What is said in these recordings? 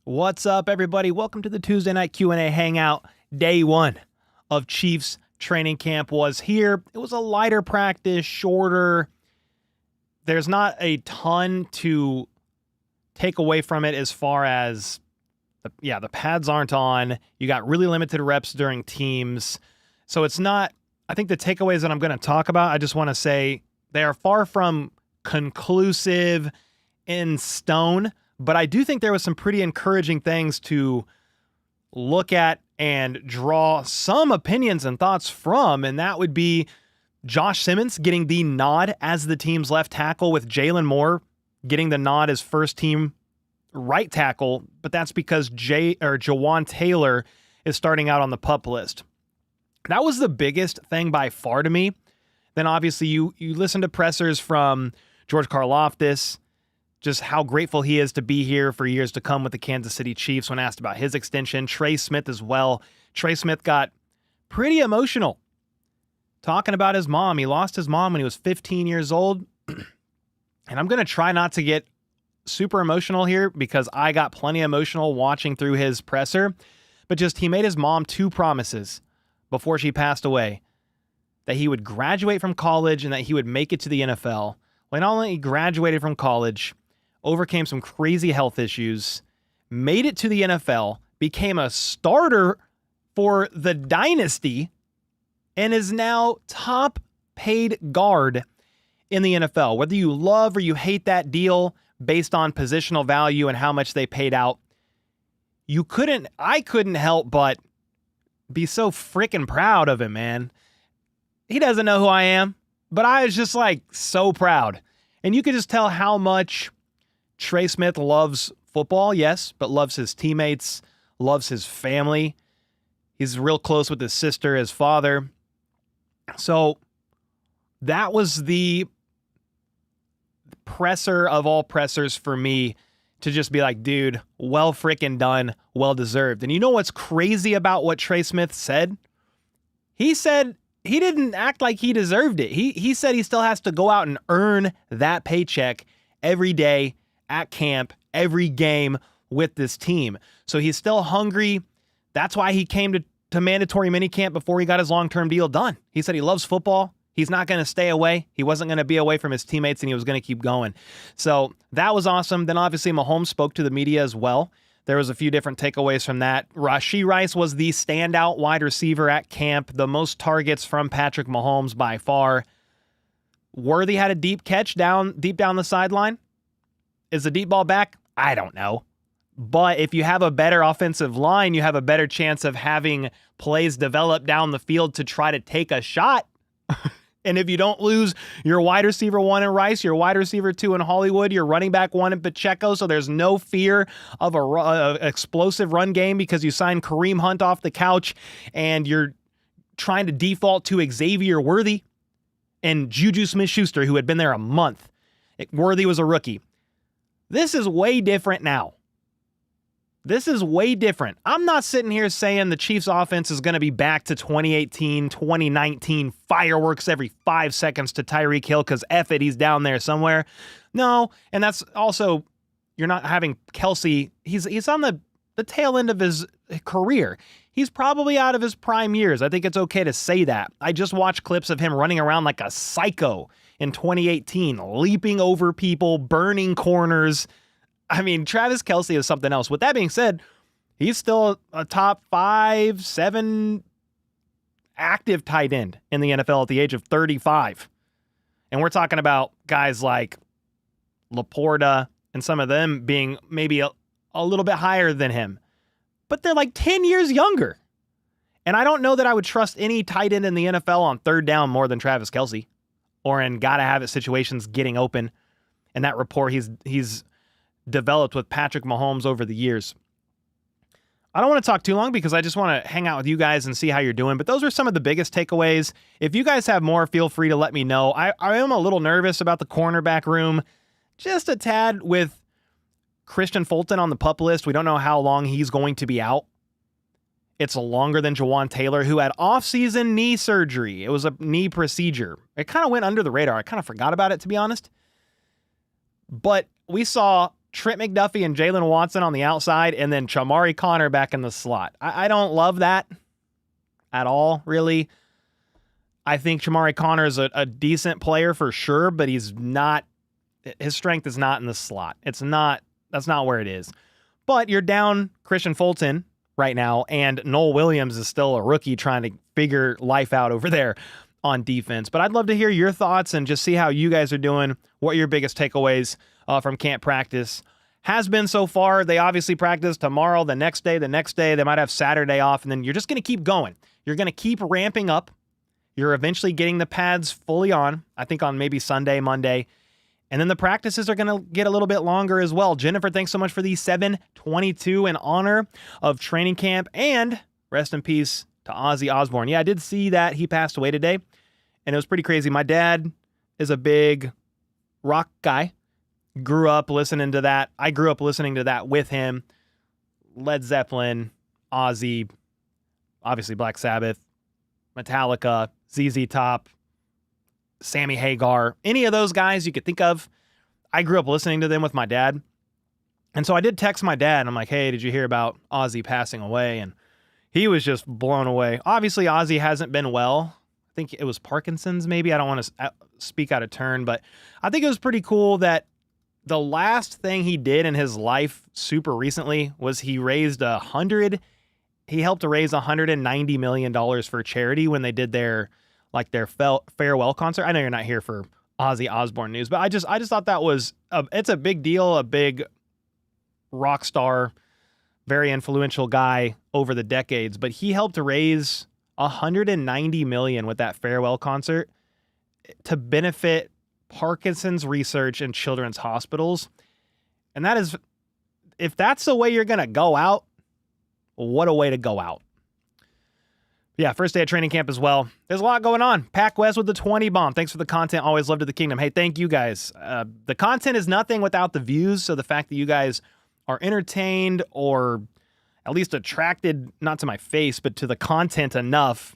What's up, everybody? Welcome to the Tuesday Night Q&A Hangout. Day one of Chiefs training camp was here. It was a lighter practice, shorter. There's not a ton to take away from it as far as, the pads aren't on. You got really limited reps during teams. So it's not, I think the takeaways that I'm going to talk about, I just want to say they are far from conclusive in stone. But I do think there was some pretty encouraging things to look at and draw some opinions and thoughts from, and that would be Josh Simmons getting the nod as the team's left tackle, with Jalen Moore getting the nod as first team right tackle, but that's because Jawan Taylor is starting out on the PUP list. That was the biggest thing by far to me. Then obviously you listen to pressers from George Karlaftis, just how grateful he is to be here for years to come with the Kansas City Chiefs when asked about his extension. Trey Smith as well. Trey Smith got pretty emotional talking about his mom. He lost his mom when he was 15 years old. And I'm going to try not to get super emotional here because I got plenty emotional watching through his presser. But just he made his mom two promises before she passed away, that he would graduate from college and that he would make it to the NFL. Well, not only graduated from college, overcame some crazy health issues, made it to the NFL, became a starter for the dynasty, and is now top paid guard in the NFL. Whether you love or you hate that deal based on positional value and how much they paid out, I couldn't help but be so freaking proud of him, man. He doesn't know who I am, but I was just so proud. And you could just tell how much Trey Smith loves football, yes, but loves his teammates, loves his family. He's real close with his sister, his father. So that was the presser of all pressers for me, to just be like, dude, well freaking done, well deserved. And you know what's crazy about what Trey Smith said? He said he didn't act like he deserved it. He said he still has to go out and earn that paycheck every day, at camp, every game with this team. So he's still hungry. That's why he came to mandatory minicamp before he got his long-term deal done. He said he loves football. He's not going to stay away. He wasn't going to be away from his teammates, and he was going to keep going. So that was awesome. Then obviously Mahomes spoke to the media as well. There was a few different takeaways from that. Rashee Rice was the standout wide receiver at camp, the most targets from Patrick Mahomes by far. Worthy had a deep catch deep down the sideline. Is the deep ball back? I don't know. But if you have a better offensive line, you have a better chance of having plays develop down the field to try to take a shot. And if you don't lose your wide receiver 1 in Rice, your wide receiver 2 in Hollywood, your running back 1 in Pacheco, so there's no fear of a explosive run game because you signed Kareem Hunt off the couch and you're trying to default to Xavier Worthy and Juju Smith-Schuster, who had been there a month. Worthy was a rookie. This is way different now. This is way different. I'm not sitting here saying the Chiefs offense is going to be back to 2018, 2019 fireworks every 5 seconds to Tyreek Hill because F it, he's down there somewhere. No, and that's also, you're not having Kelsey. He's on the tail end of his career. He's probably out of his prime years. I think it's okay to say that. I just watched clips of him running around like a psycho in 2018, leaping over people, burning corners. I mean, Travis Kelce is something else. With that being said, he's still a top 5, 7 active tight end in the NFL at the age of 35. And we're talking about guys like Laporta and some of them being maybe a little bit higher than him. But they're like 10 years younger. And I don't know that I would trust any tight end in the NFL on third down more than Travis Kelce, or in gotta-have-it situations getting open. And that rapport he's developed with Patrick Mahomes over the years. I don't want to talk too long because I just want to hang out with you guys and see how you're doing. But those are some of the biggest takeaways. If you guys have more, feel free to let me know. I am a little nervous about the cornerback room. Just a tad with Christian Fulton on the PUP list. We don't know how long he's going to be out. It's longer than Jawan Taylor, who had off-season knee surgery. It was a knee procedure. It kind of went under the radar. I kind of forgot about it, to be honest. But we saw Trent McDuffie and Jalen Watson on the outside, and then Chamari Connor back in the slot. I don't love that at all, really. I think Chamari Connor is a decent player for sure, but his strength is not in the slot. That's not where it is. But you're down Christian Fulton right now, and Noel Williams is still a rookie trying to figure life out over there on defense. But I'd love to hear your thoughts and just see how you guys are doing, what your biggest takeaways from camp practice has been so far. They obviously practice tomorrow, the next day. They might have Saturday off, and then you're just going to keep going. You're going to keep ramping up. You're eventually getting the pads fully on, I think on maybe Sunday, Monday. And then the practices are going to get a little bit longer as well. Jennifer, thanks so much for the 722 in honor of training camp. And rest in peace to Ozzy Osbourne. Yeah, I did see that he passed away today, and it was pretty crazy. My dad is a big rock guy. Grew up listening to that. I grew up listening to that with him. Led Zeppelin, Ozzy, obviously Black Sabbath, Metallica, ZZ Top, Sammy Hagar, any of those guys you could think of. I grew up listening to them with my dad. And so I did text my dad, and I'm like, hey, did you hear about Ozzy passing away? And he was just blown away. Obviously, Ozzy hasn't been well. I think it was Parkinson's maybe. I don't want to speak out of turn, but I think it was pretty cool that the last thing he did in his life super recently was he helped to raise $190 million for charity when they did their farewell concert. I know you're not here for Ozzy Osbourne news, but I just thought that was it's a big deal, a big rock star, very influential guy over the decades, but he helped to raise $190 million with that farewell concert to benefit Parkinson's research in children's hospitals. And that is, if that's the way you're going to go out, what a way to go out. Yeah, first day of training camp as well. There's a lot going on. Pac West with the 20 bomb. Thanks for the content. Always love to the kingdom. Hey, thank you guys. The content is nothing without the views. So the fact that you guys are entertained or at least attracted, not to my face, but to the content enough.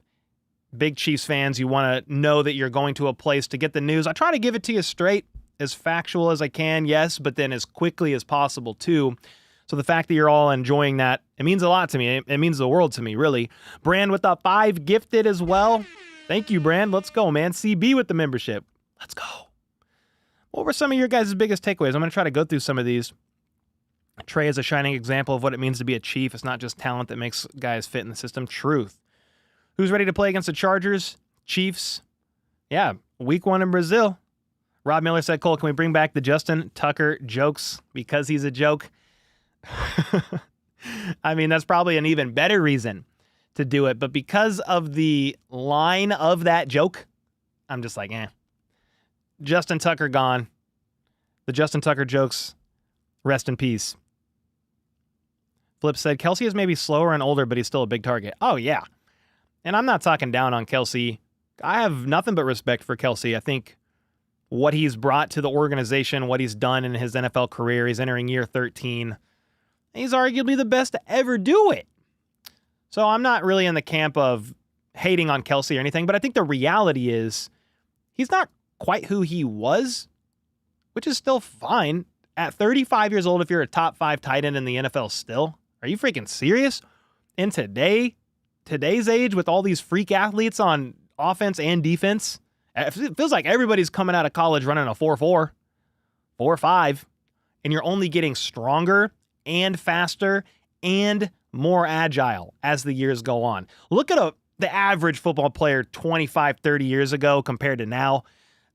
Big Chiefs fans, you want to know that you're going to a place to get the news. I try to give it to you straight, as factual as I can, yes, but then as quickly as possible too. So the fact that you're all enjoying that, it means a lot to me. It means the world to me, really. Brand with the 5 gifted as well. Thank you, Brand. Let's go, man. CB with the membership. Let's go. What were some of your guys' biggest takeaways? I'm going to try to go through some of these. Trey is a shining example of what it means to be a Chief. It's not just talent that makes guys fit in the system. Truth. Who's ready to play against the Chargers? Chiefs. Yeah, week 1 in Brazil. Rob Miller said, Cole, can we bring back the Justin Tucker jokes because he's a joke? I mean, that's probably an even better reason to do it. But because of the line of that joke, I'm just like, Justin Tucker gone. The Justin Tucker jokes, rest in peace. Flip said, Kelsey is maybe slower and older, but he's still a big target. Oh, yeah. And I'm not talking down on Kelsey. I have nothing but respect for Kelsey. I think what he's brought to the organization, what he's done in his NFL career, he's entering year 13. He's arguably the best to ever do it. So I'm not really in the camp of hating on Kelsey or anything, but I think the reality is he's not quite who he was, which is still fine. At 35 years old, if you're a top 5 tight end in the NFL still, are you freaking serious? In today's age with all these freak athletes on offense and defense, it feels like everybody's coming out of college running a 4.4, 4.5, and you're only getting stronger and faster and more agile as the years go on. Look at the average football player 25, 30 years ago compared to now.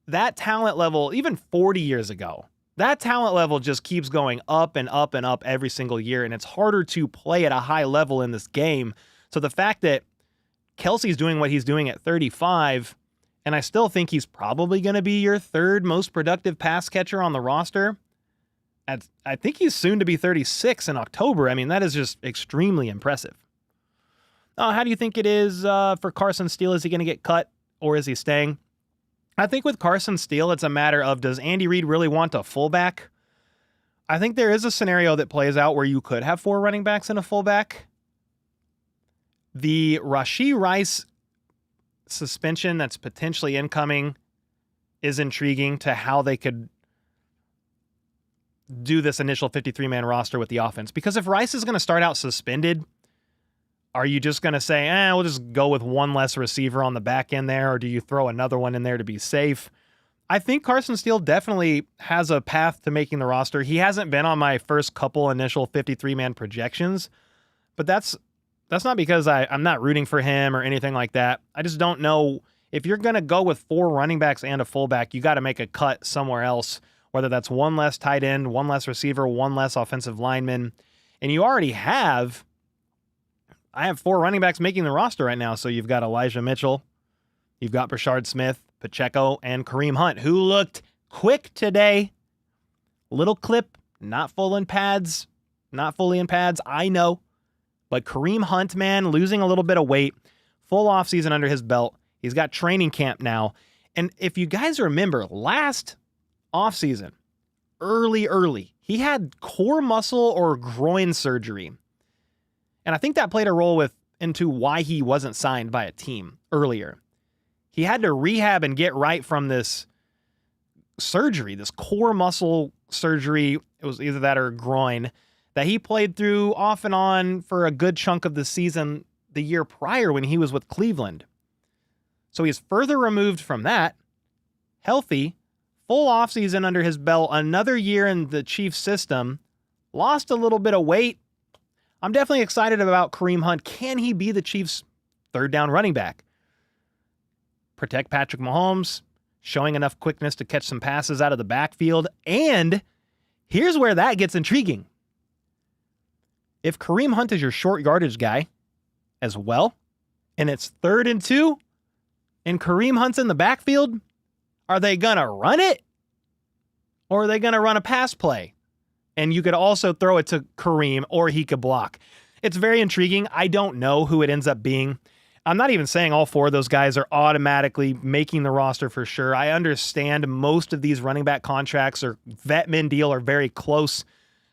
That talent level, even 40 years ago, that talent level just keeps going up and up and up every single year, and it's harder to play at a high level in this game. So the fact that Kelsey's doing what he's doing at 35, and I still think he's probably going to be your 3rd most productive pass catcher on the roster. I think he's soon to be 36 in October. I mean, that is just extremely impressive. How do you think it is for Carson Steele? Is he going to get cut or is he staying? I think with Carson Steele, it's a matter of, does Andy Reid really want a fullback? I think there is a scenario that plays out where you could have 4 running backs and a fullback. The Rashee Rice suspension that's potentially incoming is intriguing to how they could do this initial 53-man roster with the offense. Because if Rice is going to start out suspended, are you just going to say, we'll just go with one less receiver on the back end there, or do you throw another one in there to be safe? I think Carson Steele definitely has a path to making the roster. He hasn't been on my first couple initial 53-man projections, but that's not because I'm not rooting for him or anything like that. I just don't know. If you're going to go with 4 running backs and a fullback, you got to make a cut somewhere else, whether that's one less tight end, one less receiver, one less offensive lineman. And you already have, I have 4 running backs making the roster right now. So you've got Elijah Mitchell, you've got Brashard Smith, Pacheco, and Kareem Hunt, who looked quick today. Little clip, not fully in pads, I know. But Kareem Hunt, man, losing a little bit of weight, full offseason under his belt. He's got training camp now. And if you guys remember, last offseason, early, he had core muscle or groin surgery. And I think that played a role into why he wasn't signed by a team earlier. He had to rehab and get right from this surgery, this core muscle surgery. It was either that or groin that he played through off and on for a good chunk of the season the year prior when he was with Cleveland. So he's further removed from that, healthy, full offseason under his belt, another year in the Chiefs system, lost a little bit of weight. I'm definitely excited about Kareem Hunt. Can he be the Chiefs' third down running back? Protect Patrick Mahomes, showing enough quickness to catch some passes out of the backfield. And here's where that gets intriguing. If Kareem Hunt is your short yardage guy as well, and it's 3rd and 2, and Kareem Hunt's in the backfield, are they going to run it? Or are they going to run a pass play? And you could also throw it to Kareem, or he could block. It's very intriguing. I don't know who it ends up being. I'm not even saying all 4 of those guys are automatically making the roster for sure. I understand most of these running back contracts or vet min deal are very close.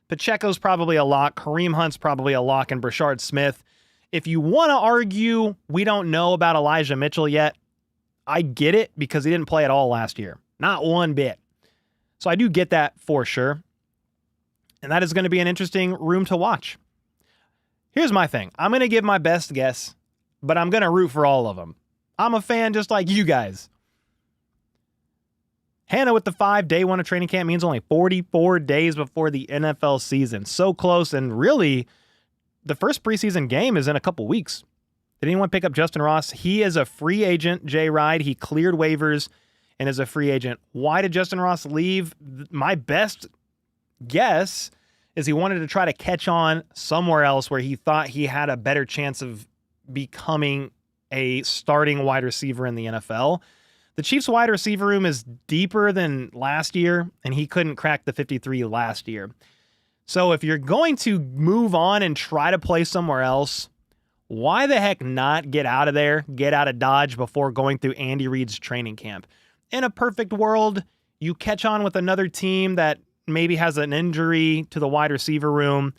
Pacheco's probably a lock. Kareem Hunt's probably a lock, and Brashard Smith. If you want to argue we don't know about Elijah Mitchell yet, I get it because he didn't play at all last year. Not one bit. So I do get that for sure. And that is going to be an interesting room to watch. Here's my thing. I'm going to give my best guess, but I'm going to root for all of them. I'm a fan just like you guys. Hannah with the 5, day 1 of training camp means only 44 days before the NFL season. So close, and really, the first preseason game is in a couple weeks. Did anyone pick up Justin Ross? He is a free agent, Jay Ride. He cleared waivers and is a free agent. Why did Justin Ross leave? My best guess is he wanted to try to catch on somewhere else where he thought he had a better chance of becoming a starting wide receiver in the NFL. The Chiefs wide receiver room is deeper than last year, and he couldn't crack the 53 last year. So if you're going to move on and try to play somewhere else, why the heck not get out of there, get out of Dodge before going through Andy Reid's training camp? In a perfect world, you catch on with another team that maybe has an injury to the wide receiver room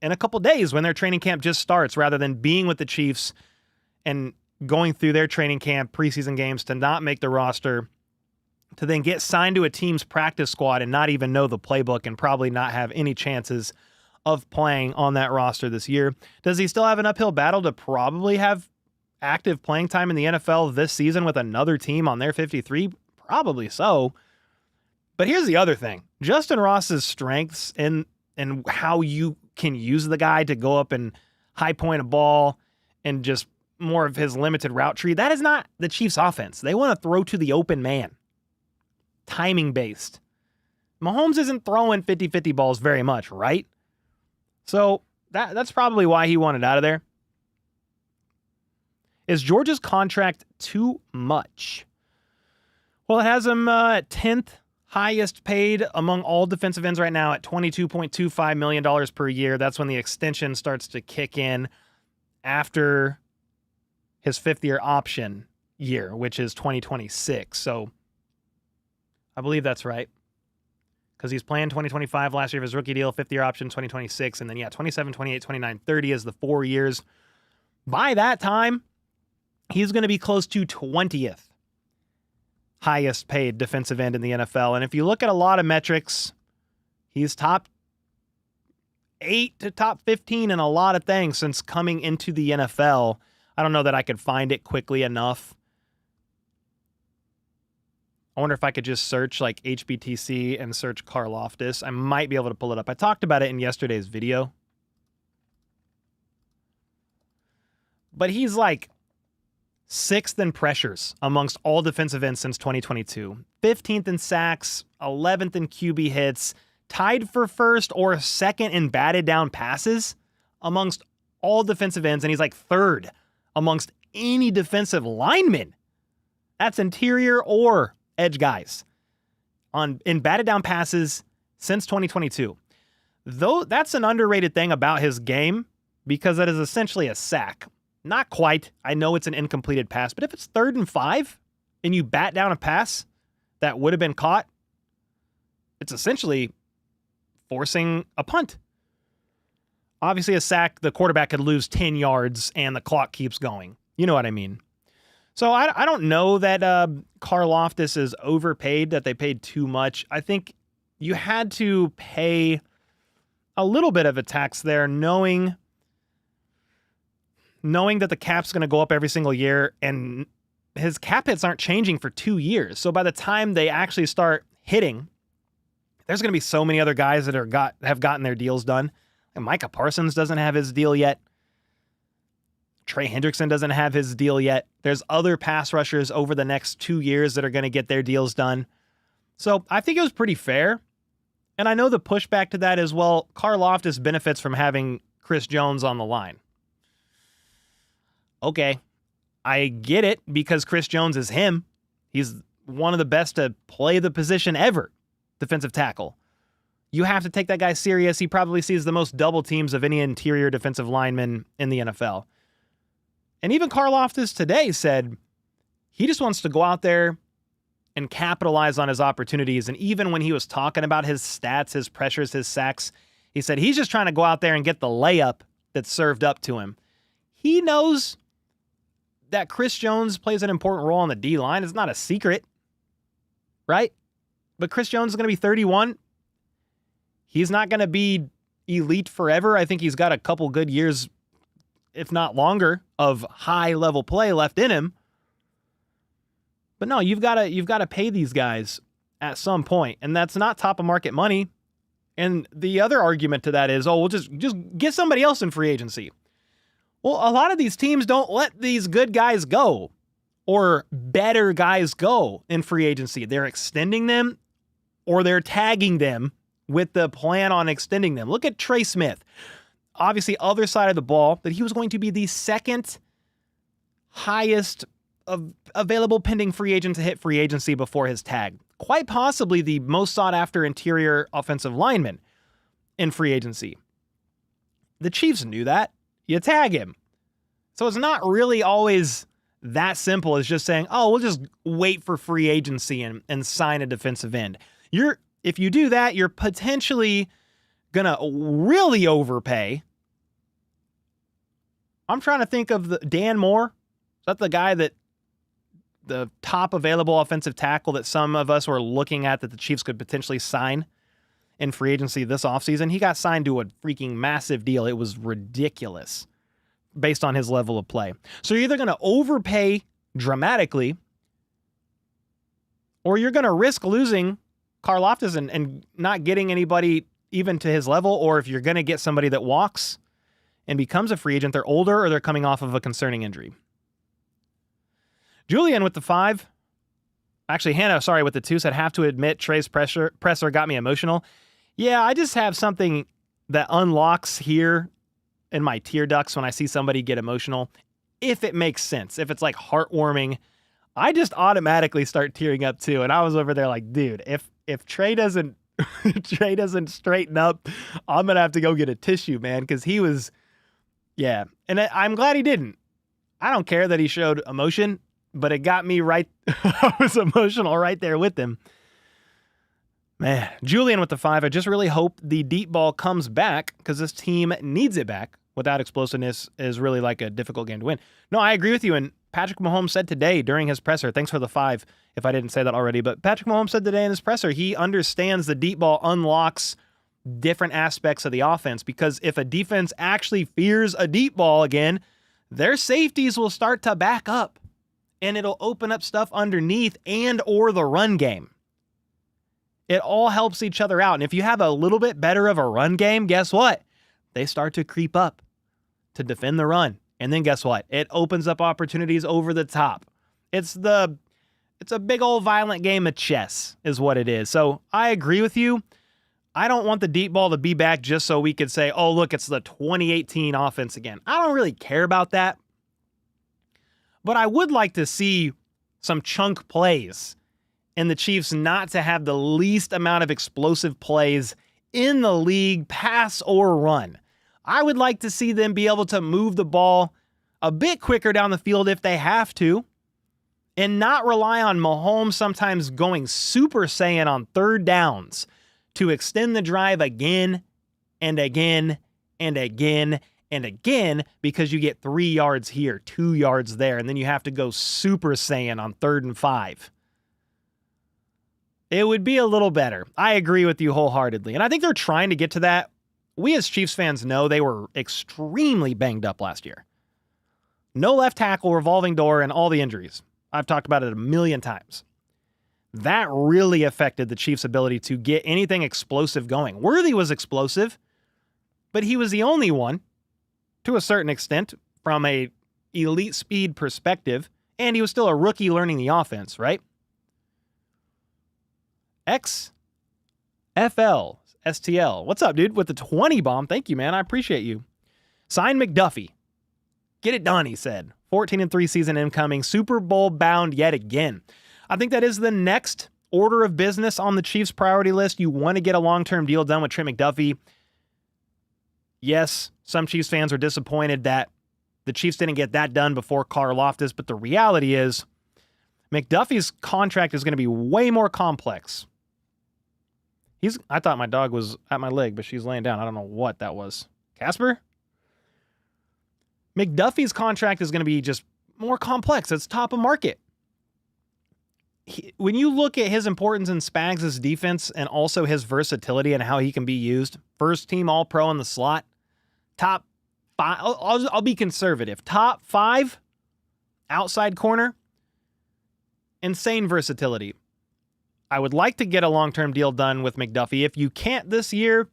in a couple days when their training camp just starts, rather than being with the Chiefs and going through their training camp, preseason games to not make the roster, to then get signed to a team's practice squad and not even know the playbook and probably not have any chances of playing on that roster this year. Does he still have an uphill battle to probably have active playing time in the NFL this season with another team on their 53? Probably so. But here's the other thing. Justin Ross's strengths and how you can use the guy to go up and high point a ball and just more of his limited route tree, that is not the Chiefs' offense. They want to throw to the open man. Timing based. Mahomes isn't throwing 50-50 balls very much, right? So that's probably why he wanted out of there. Is Georgia's contract too much? Well, it has him at 10th highest paid among all defensive ends right now at $22.25 million per year. That's when the extension starts to kick in after his 5th-year option year, which is 2026. So I believe that's right, because he's playing 2025 last year of his rookie deal, 5th-year option 2026, and then 27, 28, 29, 30 is the 4 years. By that time, he's going to be close to 20th highest paid defensive end in the NFL. And if you look at a lot of metrics, He's top 8 to top 15 in a lot of things since coming into the NFL. I don't know that I could find it quickly enough. I wonder if I could just search like HBTC and search Karlaftis. I might be able to pull it up. I talked about it in yesterday's video. But he's like 6th in pressures amongst all defensive ends since 2022. 15th in sacks, 11th in QB hits, tied for 1st or 2nd in batted down passes amongst all defensive ends. And he's like 3rd amongst any defensive lineman. That's interior or edge guys in batted down passes since 2022. Though that's an underrated thing about his game because that is essentially a sack. Not quite. I know it's an incompleted pass, but if it's 3rd and 5 and you bat down a pass that would have been caught, it's essentially forcing a punt. Obviously, a sack, the quarterback could lose 10 yards and the clock keeps going. You know what I mean? So I don't know that Karlaftis is overpaid, that they paid too much. I think you had to pay a little bit of a tax there, knowing that the cap's going to go up every single year, and his cap hits aren't changing for 2 years. So by the time they actually start hitting, there's going to be so many other guys that have gotten their deals done. And Micah Parsons doesn't have his deal yet. Trey Hendrickson doesn't have his deal yet. There's other pass rushers over the next 2 years that are going to get their deals done. So I think it was pretty fair. And I know the pushback to that is, well, Karlaftis benefits from having Chris Jones on the line. Okay, I get it because Chris Jones is him. He's one of the best to play the position ever, defensive tackle. You have to take that guy serious. He probably sees the most double teams of any interior defensive lineman in the NFL. And even Karlaftis today said he just wants to go out there and capitalize on his opportunities. And even when he was talking about his stats, his pressures, his sacks, he said he's just trying to go out there and get the layup that's served up to him. He knows that Chris Jones plays an important role on the D-line. It's not a secret, right? But Chris Jones is going to be 31. He's not going to be elite forever. I think he's got a couple good years, if not longer, of high-level play left in him. But no, you've got to pay these guys at some point, and that's not top-of-market money. And the other argument to that is, we'll just get somebody else in free agency. Well, a lot of these teams don't let these good guys go or better guys go in free agency. They're extending them or they're tagging them with the plan on extending them. Look at Trey Smith. Obviously, other side of the ball, that he was going to be the 2nd highest of available pending free agent to hit free agency before his tag. Quite possibly the most sought after interior offensive lineman in free agency. The Chiefs knew that. You tag him. So it's not really always that simple as just saying, we'll just wait for free agency and sign a defensive end. If you do that, you're potentially going to really overpay. I'm trying to think of Dan Moore. Is that the guy that the top available offensive tackle that some of us were looking at that the Chiefs could potentially sign in free agency this offseason? He got signed to a freaking massive deal. It was ridiculous based on his level of play. So you're either going to overpay dramatically or you're going to risk losing Karlaftis and not getting anybody even to his level, or if you're going to get somebody that walks and becomes a free agent, they're older or they're coming off of a concerning injury. Julian with the 5. Actually, Hannah, sorry, with the 2 said, have to admit Trey's presser got me emotional. Yeah, I just have something that unlocks here in my tear ducts when I see somebody get emotional. If it makes sense, if it's like heartwarming, I just automatically start tearing up too. And I was over there like, dude, if Trey doesn't straighten up, I'm going to have to go get a tissue, man. Cause he was, yeah. And I'm glad he didn't. I don't care that he showed emotion, but it got me right. I was emotional right there with him. Man, Julian with the 5. I just really hope the deep ball comes back because this team needs it back. Without explosiveness is really like a difficult game to win. No, I agree with you. And Patrick Mahomes said today during his presser, thanks for the 5 if I didn't say that already, but Patrick Mahomes said today in his presser, he understands the deep ball unlocks different aspects of the offense, because if a defense actually fears a deep ball again, their safeties will start to back up and it'll open up stuff underneath and or the run game. It all helps each other out. And if you have a little bit better of a run game, guess what? They start to creep up to defend the run. And then guess what? It opens up opportunities over the top. It's a big old violent game of chess is what it is. So I agree with you. I don't want the deep ball to be back just so we could say, oh, look, it's the 2018 offense again. I don't really care about that. But I would like to see some chunk plays and the Chiefs not to have the least amount of explosive plays in the league, pass or run. I would like to see them be able to move the ball a bit quicker down the field if they have to, and not rely on Mahomes sometimes going Super Saiyan on third downs to extend the drive again and again and again and again because you get 3 yards here, 2 yards there, and then you have to go Super Saiyan on 3rd and 5. It would be a little better. I agree with you wholeheartedly, and I think they're trying to get to that. We as Chiefs fans know they were extremely banged up last year. No left tackle, revolving door, and all the injuries. I've talked about it a million times. That really affected the Chiefs' ability to get anything explosive going. Worthy was explosive, but he was the only one, to a certain extent, from a elite speed perspective, and he was still a rookie learning the offense, right? XFL, STL. What's up, dude? With the 20 bomb. Thank you, man. I appreciate you. Sign McDuffie. Get it done, he said. 14-3 season incoming. Super Bowl bound yet again. I think that is the next order of business on the Chiefs' priority list. You want to get a long-term deal done with Trent McDuffie. Yes, some Chiefs fans are disappointed that the Chiefs didn't get that done before Karlaftis, but the reality is McDuffie's contract is going to be way more complex. I thought my dog was at my leg, but she's laying down. I don't know what that was. Casper? McDuffie's contract is going to be just more complex. It's top of market. When you look at his importance in Spags' defense and also his versatility and how he can be used, first team All-Pro in the slot, top 5, I'll be conservative, top 5 outside corner, insane versatility. I would like to get a long-term deal done with McDuffie. If you can't this year,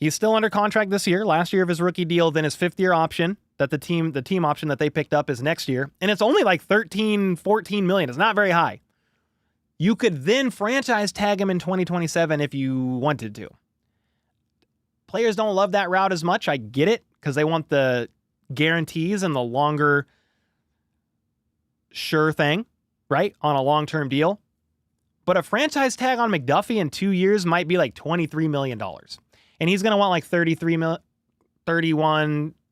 he's still under contract this year, last year of his rookie deal, then his 5th-year option that the team option that they picked up is next year, and it's only like 13, 14 million. It's not very high. You could then franchise tag him in 2027 if you wanted to. Players don't love that route as much. I get it, because they want the guarantees and the longer sure thing, right, on a long-term deal. But a franchise tag on McDuffie in 2 years might be like $23 million. And he's going to want like 31,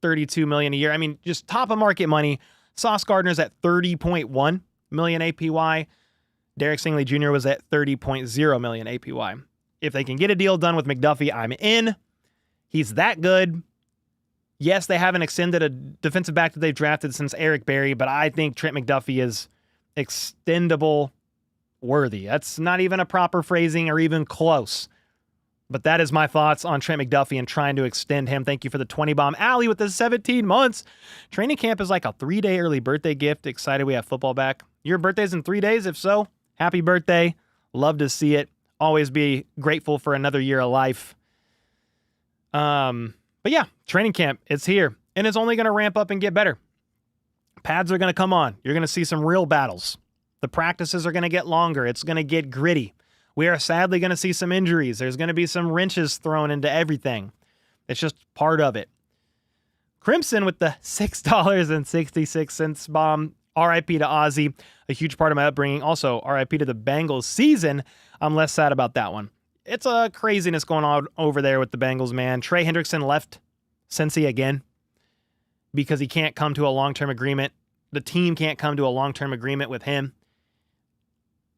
32 million a year. I mean, just top of market money. Sauce Gardner's at 30.1 million APY. Derek Stingley Jr. was at 30.0 million APY. If they can get a deal done with McDuffie, I'm in. He's that good. Yes, they haven't extended a defensive back that they've drafted since Eric Berry, but I think Trent McDuffie is extendable worthy. That's not even a proper phrasing or even close. But that is my thoughts on Trent McDuffie and trying to extend him. Thank you for the 20 bomb. Allie with the 17 months. Training camp is like a 3-day early birthday gift. Excited we have football back. Your birthday's in 3 days? If so, happy birthday. Love to see it. Always be grateful for another year of life. But yeah, training camp, it's here. And it's only going to ramp up and get better. Pads are going to come on. You're going to see some real battles. The practices are going to get longer. It's going to get gritty. We are sadly going to see some injuries. There's going to be some wrenches thrown into everything. It's just part of it. Crimson with the $6.66 bomb. RIP to Ozzy, a huge part of my upbringing. Also, RIP to the Bengals season. I'm less sad about that one. It's a craziness going on over there with the Bengals, man. Trey Hendrickson left Cincy again because he can't come to a long-term agreement. The team can't come to a long-term agreement with him.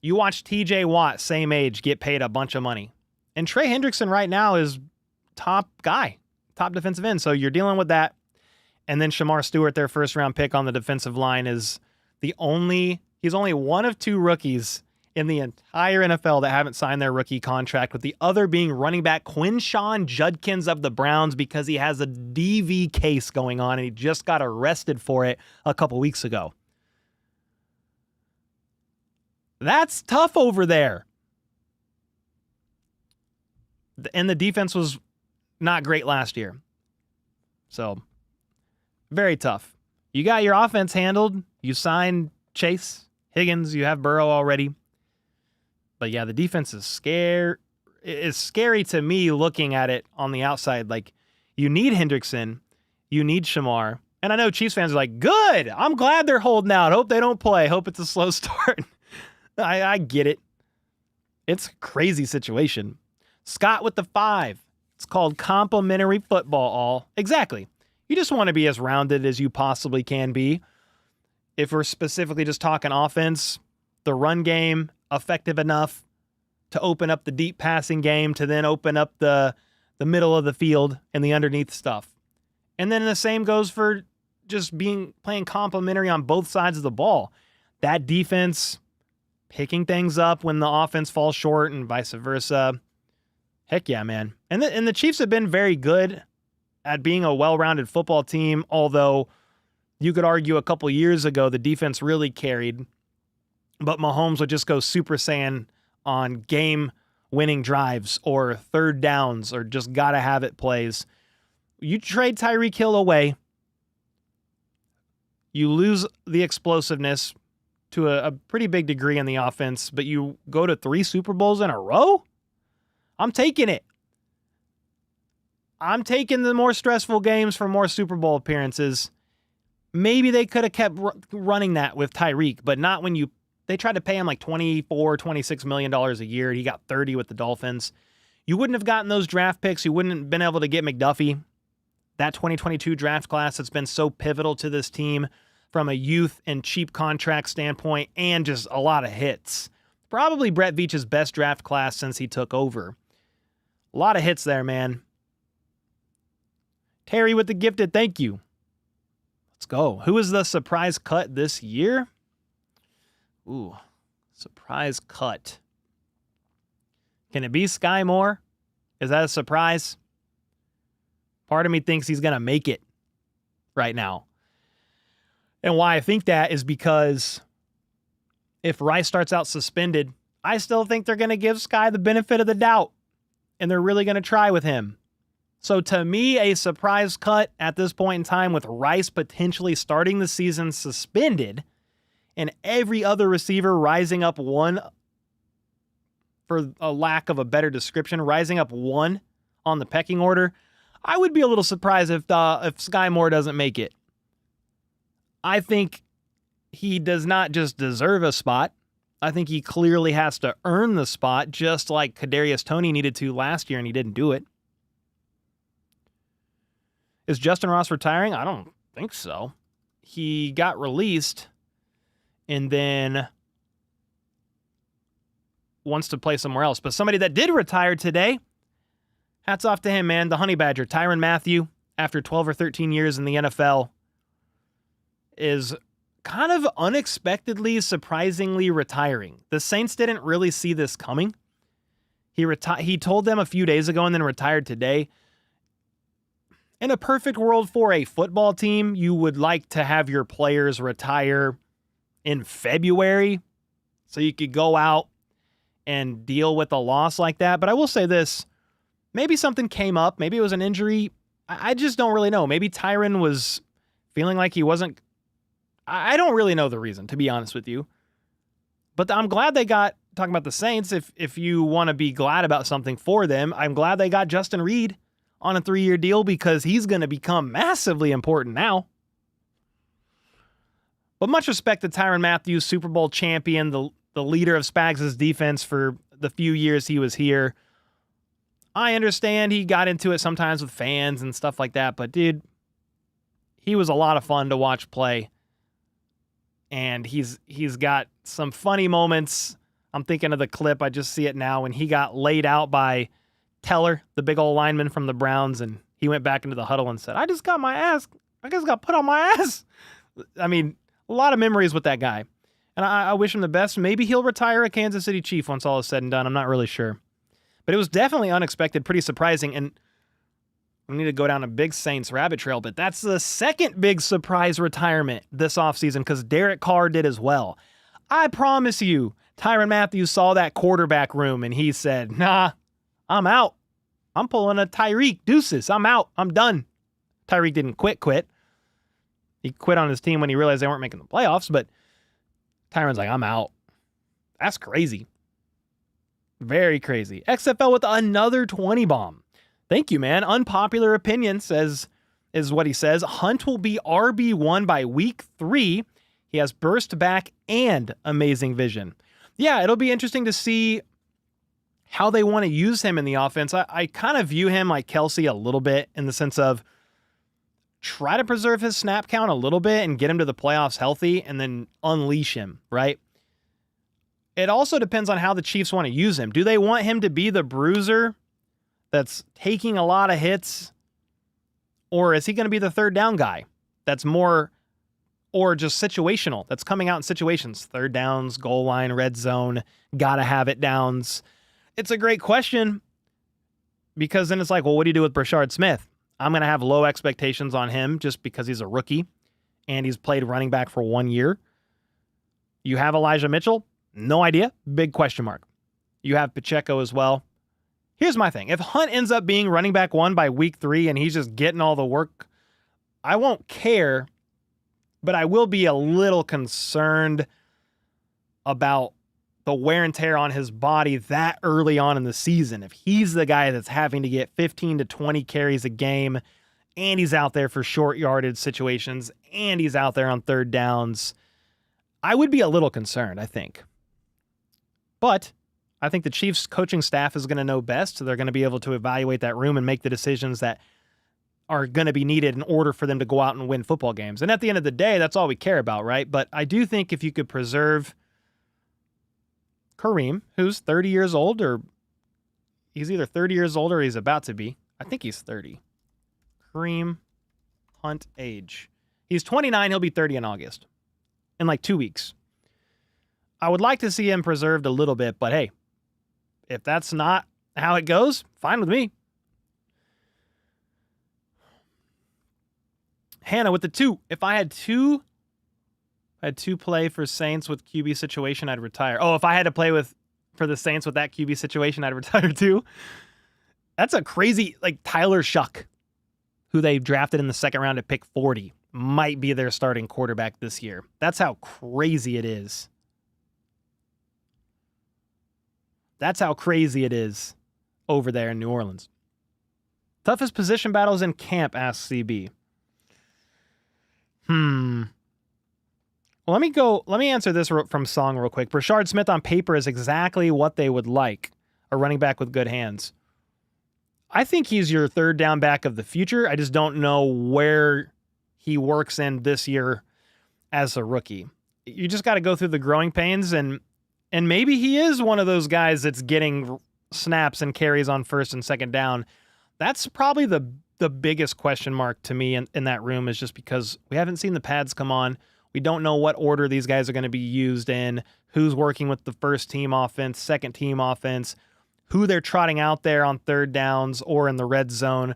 You watch TJ Watt, same age, get paid a bunch of money. And Trey Hendrickson right now is top guy, top defensive end. So you're dealing with that. And then Shamar Stewart, their first-round pick on the defensive line, he's only one of 2 rookies in the entire NFL that haven't signed their rookie contract, with the other being running back Quinshawn Judkins of the Browns because he has a DV case going on and he just got arrested for it a couple weeks ago. That's tough over there. And the defense was not great last year. So, very tough. You got your offense handled. You signed Chase, Higgins, you have Burrow already. But yeah, the defense is scary to me looking at it on the outside. Like, you need Hendrickson, you need Shamar. And I know Chiefs fans are like, good, I'm glad they're holding out. Hope they don't play. Hope it's a slow start. I get it. It's a crazy situation. Scott with the 5. It's called complimentary football all. Exactly. You just want to be as rounded as you possibly can be. If we're specifically just talking offense, the run game effective enough to open up the deep passing game, to then open up the middle of the field and the underneath stuff. And then the same goes for just playing complimentary on both sides of the ball. That defense picking things up when the offense falls short and vice versa. Heck yeah, man. And the Chiefs have been very good at being a well-rounded football team, although you could argue a couple years ago the defense really carried, but Mahomes would just go Super Saiyan on game-winning drives or third downs or just gotta-have-it plays. You trade Tyreek Hill away, you lose the explosiveness to a pretty big degree in the offense, but you go to 3 Super Bowls in a row? I'm taking it. I'm taking the more stressful games for more Super Bowl appearances. Maybe they could have kept running that with Tyreek, but not when they tried to pay him like $24, $26 million a year. He got 30 with the Dolphins. You wouldn't have gotten those draft picks. You wouldn't have been able to get McDuffie. That 2022 draft class that's been so pivotal to this team from a youth and cheap contract standpoint and just a lot of hits. Probably Brett Veach's best draft class since he took over. A lot of hits there, man. Terry with the gifted, thank you. Let's go. Who is the surprise cut this year? Ooh, surprise cut. Can it be Sky Moore? Is that a surprise? Part of me thinks he's going to make it right now. And why I think that is because if Rice starts out suspended, I still think they're going to give Sky the benefit of the doubt. And they're really going to try with him. So to me, a surprise cut at this point in time with Rice potentially starting the season suspended and every other receiver rising up one, for a lack of a better description, rising up one on the pecking order, I would be a little surprised if Sky Moore doesn't make it. I think he does not just deserve a spot. I think he clearly has to earn the spot, just like Kadarius Toney needed to last year, and he didn't do it. Is Justin Ross retiring? I don't think so. He got released and then wants to play somewhere else. But somebody that did retire today, hats off to him, man. The Honey Badger, Tyrann Mathieu, after 12 or 13 years in the NFL, is kind of unexpectedly, surprisingly retiring. The Saints didn't really see this coming. He told them a few days ago and then retired today. In a perfect world for a football team, you would like to have your players retire in February so you could go out and deal with a loss like that. But I will say this, maybe something came up. Maybe it was an injury. I just don't really know. Maybe Tyrann was feeling like he wasn't. I don't really know the reason, to be honest with you. But I'm glad they got, talking about the Saints, if you want to be glad about something for them, I'm glad they got Justin Reed on a 3-year deal because he's going to become massively important now. But much respect to Tyrann Mathieu, Super Bowl champion, the leader of Spags' defense for the few years he was here. I understand he got into it sometimes with fans and stuff like that, but dude, he was a lot of fun to watch play. And he's got some funny moments. I'm thinking of the clip, I just see it now, when he got laid out by Teller, the big old lineman from the Browns, and he went back into the huddle and said, I just got put on my ass. I mean, a lot of memories with that guy. And I wish him the best. Maybe he'll retire a Kansas City Chief once all is said and done. I'm not really sure. But it was definitely unexpected, pretty surprising. And we need to go down a big Saints rabbit trail, but that's the second big surprise retirement this offseason because Derek Carr did as well. I promise you, Tyrann Mathieu saw that quarterback room and he said, nah, I'm out. I'm pulling a Tyreek. Deuces. I'm out. I'm done. Tyreek didn't quit. He quit on his team when he realized they weren't making the playoffs, but Tyrann's like, I'm out. That's crazy. Very crazy. XFL with another 20 bomb. Thank you, man. Unpopular opinion is what he says. Hunt will be RB1 by week 3. He has burst back and amazing vision. Yeah, it'll be interesting to see how they want to use him in the offense. I kind of view him like Kelsey a little bit in the sense of try to preserve his snap count a little bit and get him to the playoffs healthy and then unleash him, right? It also depends on how the Chiefs want to use him. Do they want him to be the bruiser that's taking a lot of hits? Or is he going to be the third down guy that's more, or just situational, that's coming out in situations, third downs, goal line, red zone, gotta have it downs? It's a great question because then it's like, well, what do you do with Brashard Smith? I'm going to have low expectations on him just because he's a rookie and he's played running back for 1 year. You have Elijah Mitchell? No idea. Big question mark. You have Pacheco as well. Here's my thing. If Hunt ends up being running back 1 by week 3 and he's just getting all the work, I won't care, but I will be a little concerned about the wear and tear on his body that early on in the season. If he's the guy that's having to get 15 to 20 carries a game and he's out there for short yardage situations and he's out there on third downs, I would be a little concerned, I think. But I think the Chiefs coaching staff is going to know best, so they're going to be able to evaluate that room and make the decisions that are going to be needed in order for them to go out and win football games. And at the end of the day, that's all we care about, right? But I do think if you could preserve Kareem, who's 30 years old, or he's either 30 years old or he's about to be. I think he's 30. Kareem Hunt age. He's 29. He'll be 30 in August. In like 2 weeks. I would like to see him preserved a little bit, but hey, if that's not how it goes, fine with me. Hannah with the 2. If I had two play for Saints with QB situation, I'd retire. Oh, if I had to play for the Saints with that QB situation, I'd retire too. That's a crazy, like Tyler Shuck, who they drafted in the second round at pick 40, might be their starting quarterback this year. That's how crazy it is. That's how crazy it is over there in New Orleans. Toughest position battles in camp, asks CB. Well, let me answer this from Song real quick. Brashard Smith on paper is exactly what they would like, a running back with good hands. I think he's your third down back of the future. I just don't know where he works in this year as a rookie. You just got to go through the growing pains, and maybe he is one of those guys that's getting snaps and carries on first and second down. That's probably the biggest question mark to me in that room, is just because we haven't seen the pads come on. We don't know what order these guys are going to be used in, who's working with the first team offense, second team offense, who they're trotting out there on third downs or in the red zone.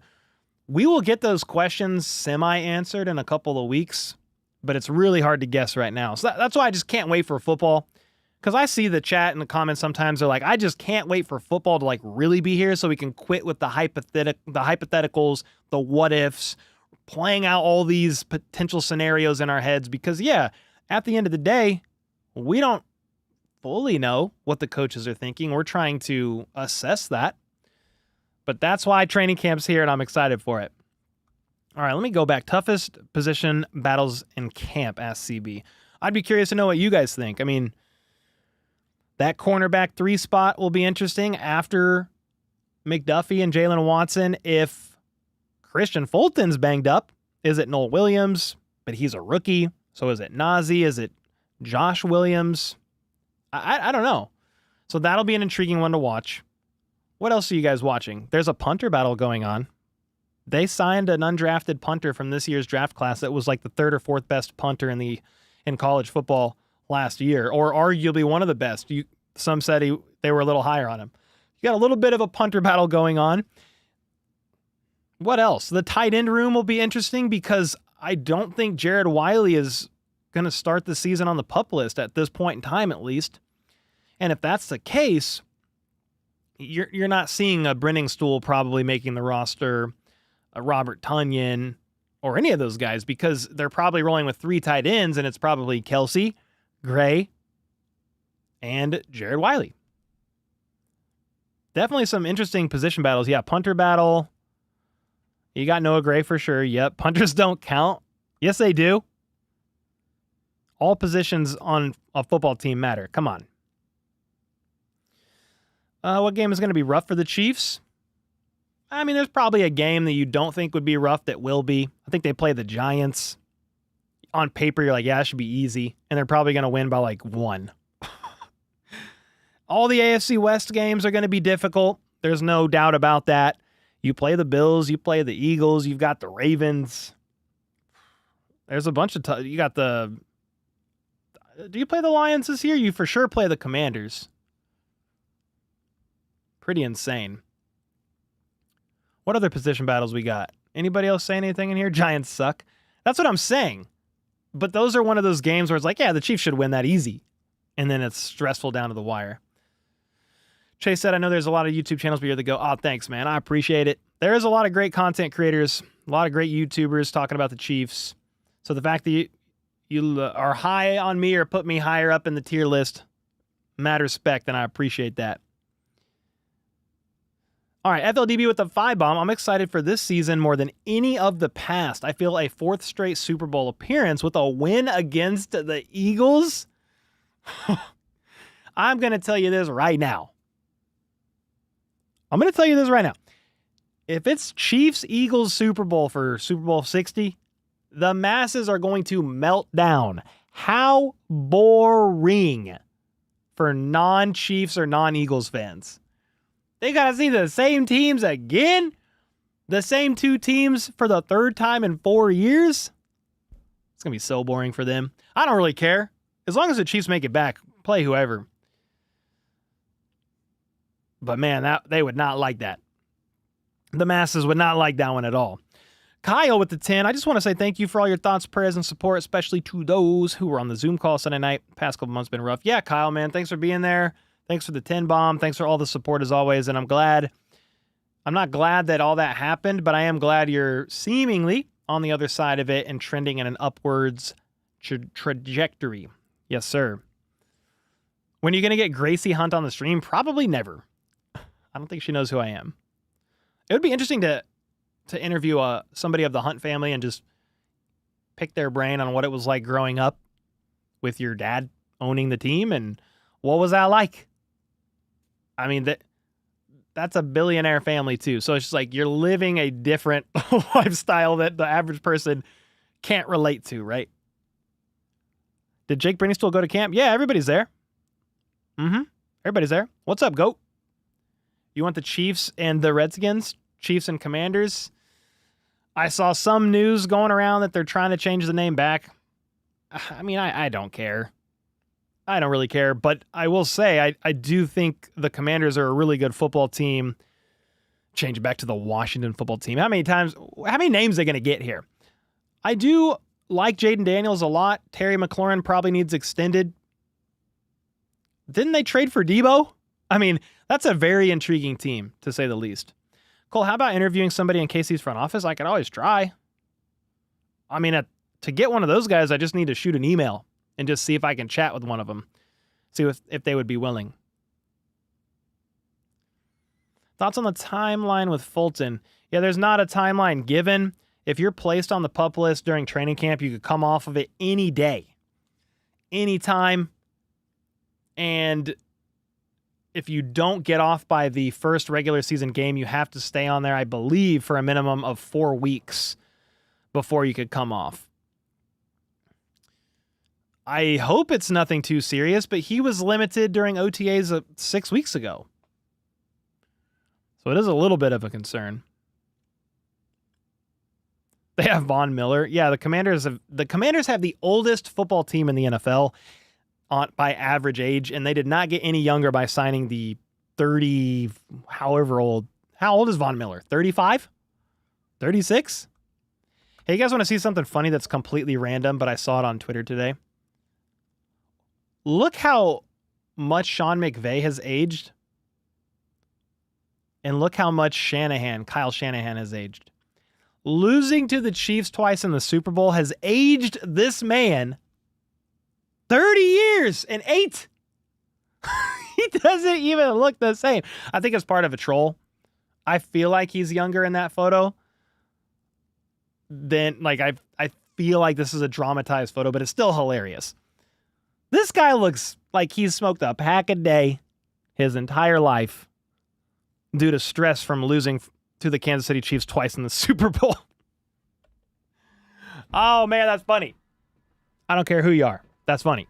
We will get those questions semi-answered in a couple of weeks, but it's really hard to guess right now. So that's why I just can't wait for football, because I see the chat and the comments sometimes are like, I just can't wait for football to like really be here so we can quit with the hypotheticals, the what ifs, playing out all these potential scenarios in our heads, because yeah, at the end of the day, we don't fully know what the coaches are thinking. We're trying to assess that, but that's why training camp's here and I'm excited for it. All right, let me go back. Toughest position battles in camp, asks CB. I'd be curious to know what you guys think. I mean, that cornerback 3 spot will be interesting after McDuffie and Jalen Watson. If Christian Fulton's banged up, is it Noel Williams? But he's a rookie. So is it Nazi? Is it Josh Williams? I don't know. So that'll be an intriguing one to watch. What else are you guys watching? There's a punter battle going on. They signed an undrafted punter from this year's draft class that was like the 3rd or 4th best punter in college football last year, or arguably one of the best. Some said they were a little higher on him. You got a little bit of a punter battle going on. What else? The tight end room will be interesting because I don't think Jared Wiley is going to start the season on the PUP list at this point in time, at least. And if that's the case, you're not seeing a Brenningstool probably making the roster, a Robert Tonyan, or any of those guys, because they're probably rolling with 3 tight ends, and it's probably Kelsey, Gray, and Jared Wiley. Definitely some interesting position battles. Yeah, punter battle. You got Noah Gray for sure. Yep, punters don't count. Yes, they do. All positions on a football team matter. Come on. What game is going to be rough for the Chiefs? I mean, there's probably a game that you don't think would be rough that will be. I think they play the Giants. On paper, you're like, yeah, it should be easy. And they're probably going to win by like 1. All the AFC West games are going to be difficult. There's no doubt about that. You play the Bills, you play the Eagles, you've got the Ravens. There's a bunch of you got the... Do you play the Lions this year? You for sure play the Commanders. Pretty insane. What other position battles we got? Anybody else say anything in here? Giants suck. That's what I'm saying. But those are one of those games where it's like, yeah, the Chiefs should win that easy. And then it's stressful down to the wire. Chase said, I know there's a lot of YouTube channels but you're the go. Oh, thanks, man. I appreciate it. There is a lot of great content creators, a lot of great YouTubers talking about the Chiefs. So the fact that you are high on me or put me higher up in the tier list, mad respect, and I appreciate that. All right, FLDB with the 5-bomb. I'm excited for this season more than any of the past. I feel a 4th straight Super Bowl appearance with a win against the Eagles. I'm going to tell you this right now. If it's Chiefs-Eagles Super Bowl for Super Bowl 60, the masses are going to melt down. How boring for non-Chiefs or non-Eagles fans. They got to see the same teams again? The same 2 teams for the 3rd time in 4 years? It's going to be so boring for them. I don't really care. As long as the Chiefs make it back, play whoever. But man, they would not like that. The masses would not like that one at all. Kyle with the 10. I just want to say thank you for all your thoughts, prayers, and support, especially to those who were on the Zoom call Sunday night. Past couple months been rough. Yeah, Kyle, man, thanks for being there. Thanks for the 10-bomb. Thanks for all the support as always. And I'm not glad that all that happened, but I am glad you're seemingly on the other side of it and trending in an upwards trajectory. Yes, sir. When are you going to get Gracie Hunt on the stream? Probably never. I don't think she knows who I am. It would be interesting to interview somebody of the Hunt family and just pick their brain on what it was like growing up with your dad owning the team and what was that like? I mean, that's a billionaire family too. So it's just like you're living a different lifestyle that the average person can't relate to, right? Did Jake Brenningstool go to camp? Yeah, everybody's there. Everybody's there. What's up, GOAT? You want the Chiefs and the Redskins? Chiefs and Commanders? I saw some news going around that they're trying to change the name back. I mean, I don't care. I don't really care, but I will say I do think the Commanders are a really good football team. Change it back to the Washington football team. How many names are they going to get here? I do like Jaden Daniels a lot. Terry McLaurin probably needs extended. Didn't they trade for Debo? I mean, that's a very intriguing team, to say the least. Cole, how about interviewing somebody in KC's front office? I could always try. I mean, to get one of those guys, I just need to shoot an email and just see if I can chat with one of them. See if they would be willing. Thoughts on the timeline with Fulton? Yeah, there's not a timeline given. If you're placed on the PUP list during training camp, you could come off of it any day, anytime. And if you don't get off by the first regular season game, you have to stay on there, I believe, for a minimum of 4 weeks before you could come off. I hope it's nothing too serious, but he was limited during OTAs 6 weeks ago. So it is a little bit of a concern. They have Von Miller. Yeah, the Commanders have the oldest football team in the NFL. by average age, and they did not get any younger by signing the 30, however old. How old is Von Miller? 35? 36? Hey, you guys want to see something funny that's completely random, but I saw it on Twitter today? Look how much Sean McVay has aged. And look how much Kyle Shanahan has aged. Losing to the Chiefs twice in the Super Bowl has aged this man 30 years and 8. He doesn't even look the same. I think it's part of a troll. I feel like he's younger in that photo. Then, like, I feel like this is a dramatized photo, but it's still hilarious. This guy looks like he's smoked a pack a day his entire life due to stress from losing to the Kansas City Chiefs twice in the Super Bowl. Oh, man, that's funny. I don't care who you are. That's funny.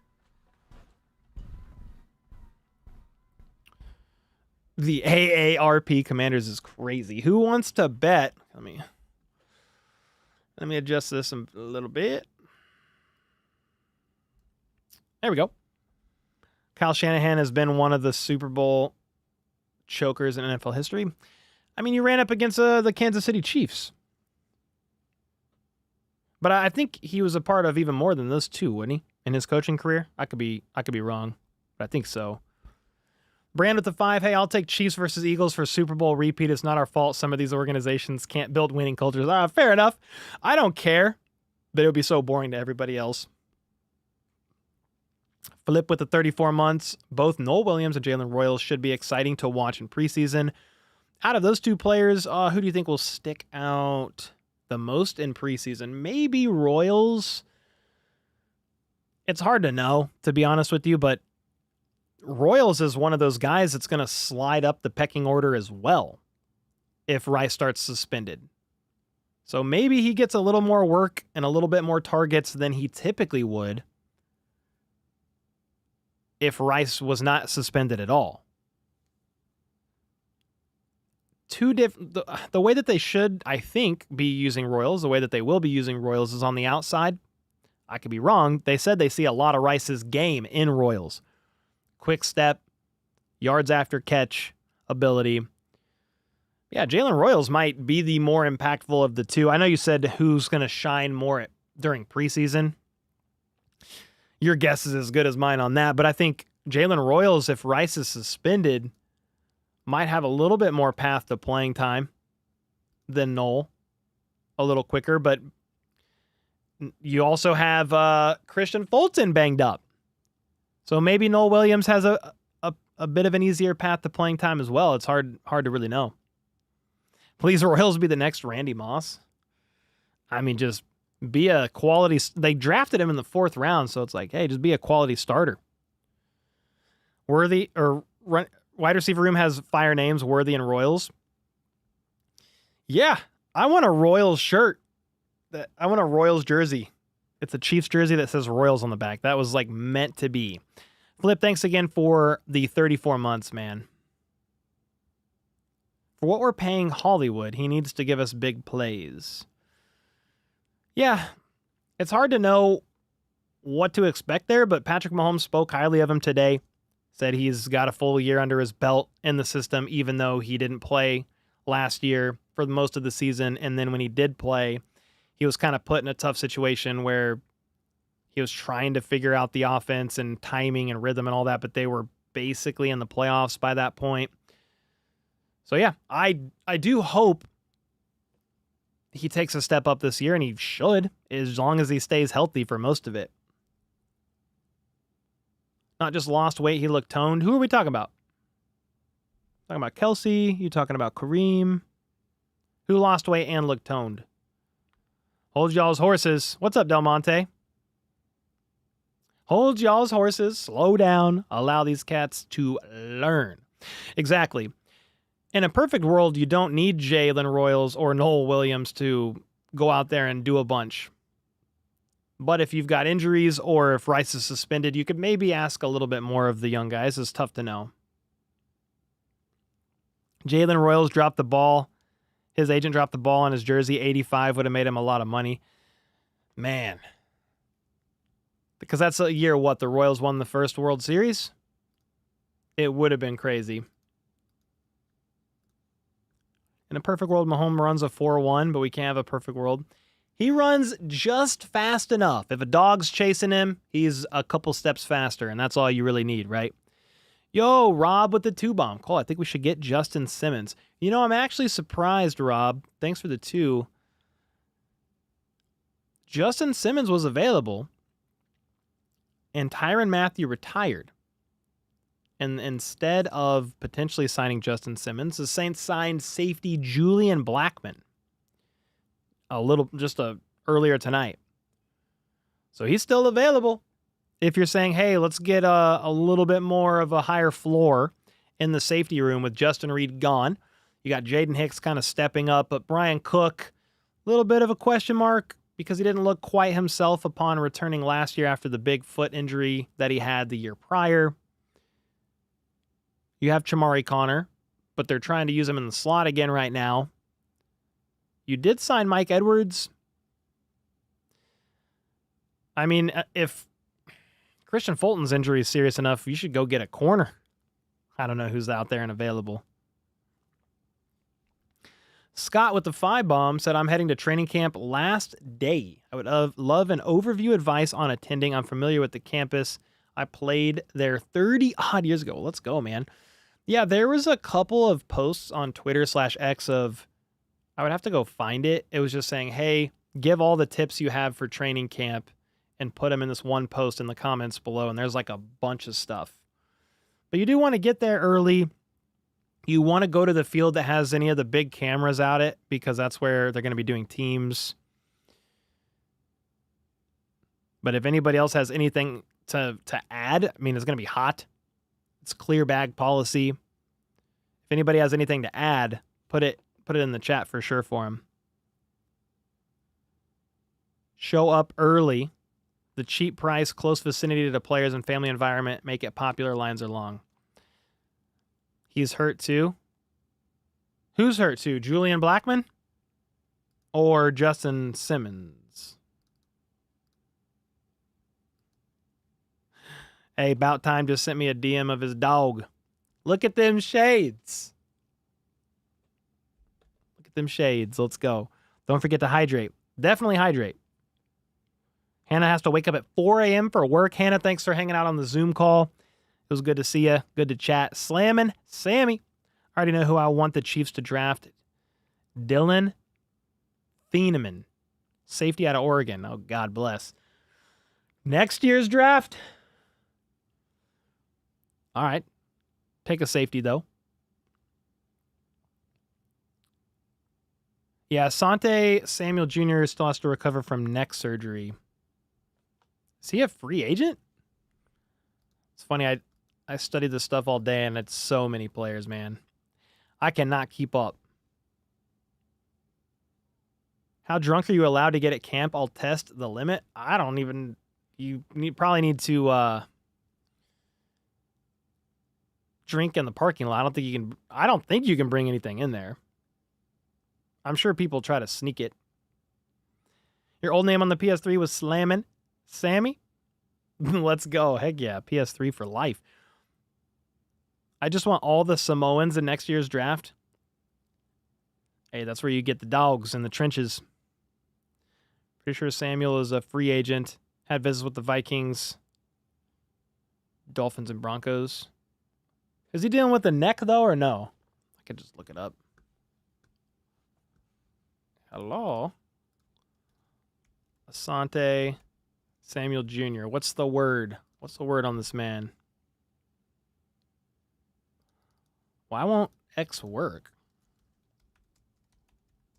The AARP Commanders is crazy. Who wants to bet? Let me adjust this a little bit. There we go. Kyle Shanahan has been one of the Super Bowl chokers in NFL history. I mean, you ran up against the Kansas City Chiefs. But I think he was a part of even more than those two, wouldn't he? In his coaching career? I could be wrong, but I think so. Brand with the 5. Hey, I'll take Chiefs versus Eagles for Super Bowl repeat. It's not our fault. Some of these organizations can't build winning cultures. Fair enough. I don't care, but it would be so boring to everybody else. Flip with the 34 months. Both Noel Williams and Jalen Royals should be exciting to watch in preseason. Out of those two players, who do you think will stick out the most in preseason? Maybe Royals. It's hard to know, to be honest with you, but Royals is one of those guys that's going to slide up the pecking order as well if Rice starts suspended. So maybe he gets a little more work and a little bit more targets than he typically would if Rice was not suspended at all. The way that they should, I think, be using Royals, the way that they will be using Royals is on the outside. I could be wrong. They said they see a lot of Rice's game in Royals. Quick step, yards after catch ability. Yeah, Jalen Royals might be the more impactful of the two. I know you said who's going to shine more during preseason. Your guess is as good as mine on that, but I think Jalen Royals, if Rice is suspended, might have a little bit more path to playing time than Noel. A little quicker, but you also have Christian Fulton banged up. So maybe Noel Williams has a bit of an easier path to playing time as well. It's hard to really know. Please, Royals be the next Randy Moss. I mean, just be a quality. They drafted him in the 4th round, so it's like, hey, just be a quality starter. Wide receiver room has fire names, Worthy and Royals. Yeah, I want a Royals shirt. I want a Royals jersey. It's a Chiefs jersey that says Royals on the back. That was like meant to be. Flip, thanks again for the 34 months, man. For what we're paying Hollywood, he needs to give us big plays. Yeah, it's hard to know what to expect there, but Patrick Mahomes spoke highly of him today. Said he's got a full year under his belt in the system, even though he didn't play last year for most of the season. And then when he did play, he was kind of put in a tough situation where he was trying to figure out the offense and timing and rhythm and all that, but they were basically in the playoffs by that point. So yeah, I do hope he takes a step up this year, and he should, as long as he stays healthy for most of it. Not just lost weight, he looked toned. Who are we talking about? Talking about Kelsey? You talking about Kareem? Who lost weight and looked toned? Hold y'all's horses. What's up, Del Monte? Hold y'all's horses. Slow down. Allow these cats to learn. Exactly. In a perfect world, you don't need Jalen Royals or Noel Williams to go out there and do a bunch. But if you've got injuries or if Rice is suspended, you could maybe ask a little bit more of the young guys. It's tough to know. Jalen Royals dropped the ball. His agent dropped the ball on his jersey. 85 would have made him a lot of money. Man. Because that's a year, what, the Royals won the first World Series? It would have been crazy. In a perfect world, Mahomes runs a 4-1, but we can't have a perfect world. He runs just fast enough. If a dog's chasing him, he's a couple steps faster, and that's all you really need, right? Yo, Rob with the 2-bomb. Cool, I think we should get Justin Simmons. You know, I'm actually surprised, Rob. Thanks for the 2. Justin Simmons was available, and Tyrann Mathieu retired. And instead of potentially signing Justin Simmons, the Saints signed safety Julian Blackmon earlier tonight. So he's still available. If you're saying, hey, let's get a little bit more of a higher floor in the safety room with Justin Reed gone. You got Jaden Hicks kind of stepping up, but Brian Cook, a little bit of a question mark because he didn't look quite himself upon returning last year after the big foot injury that he had the year prior. You have Chamari Connor, but they're trying to use him in the slot again right now. You did sign Mike Edwards. I mean, if Christian Fulton's injury is serious enough, you should go get a corner. I don't know who's out there and available. Scott with the 5-bomb said, I'm heading to training camp last day. I would love an overview advice on attending. I'm familiar with the campus. I played there 30-odd years ago. Well, let's go, man. Yeah, there was a couple of posts on Twitter/X of, I would have to go find it. It was just saying, hey, give all the tips you have for training camp and put them in this one post in the comments below. And there's like a bunch of stuff. But you do want to get there early. You want to go to the field that has any of the big cameras out it because that's where they're going to be doing teams. But if anybody else has anything to add, I mean, it's going to be hot. It's clear bag policy. If anybody has anything to add, put it in the chat for sure for him. Show up early. The cheap price, close vicinity to the players and family environment make it popular. Lines are long. He's hurt too. Who's hurt too? Julian Blackmon or Justin Simmons? Hey, About Time just sent me a DM of his dog. Look at them shades. Look at them shades. Let's go. Don't forget to hydrate. Definitely hydrate. Hannah has to wake up at 4 a.m. for work. Hannah, thanks for hanging out on the Zoom call. It was good to see you. Good to chat. Slammin' Sammy. I already know who I want the Chiefs to draft. Dylan Thieneman. Safety out of Oregon. Oh, God bless. Next year's draft. All right. Take a safety, though. Yeah, Asante Samuel Jr. still has to recover from neck surgery. Is he a free agent? It's funny, I studied this stuff all day, and it's so many players, man. I cannot keep up. How drunk are you allowed to get at camp? I'll test the limit. I don't even... probably need to drink in the parking lot. I don't think you can bring anything in there. I'm sure people try to sneak it. Your old name on the PS3 was Slammin' Sammy? Let's go. Heck yeah. PS3 for life. I just want all the Samoans in next year's draft. Hey, that's where you get the dogs in the trenches. Pretty sure Samuel is a free agent. Had visits with the Vikings, Dolphins, and Broncos. Is he dealing with the neck, though, or no? I could just look it up. Hello? Asante Samuel Jr. What's the word? What's the word on this man? Why won't X work?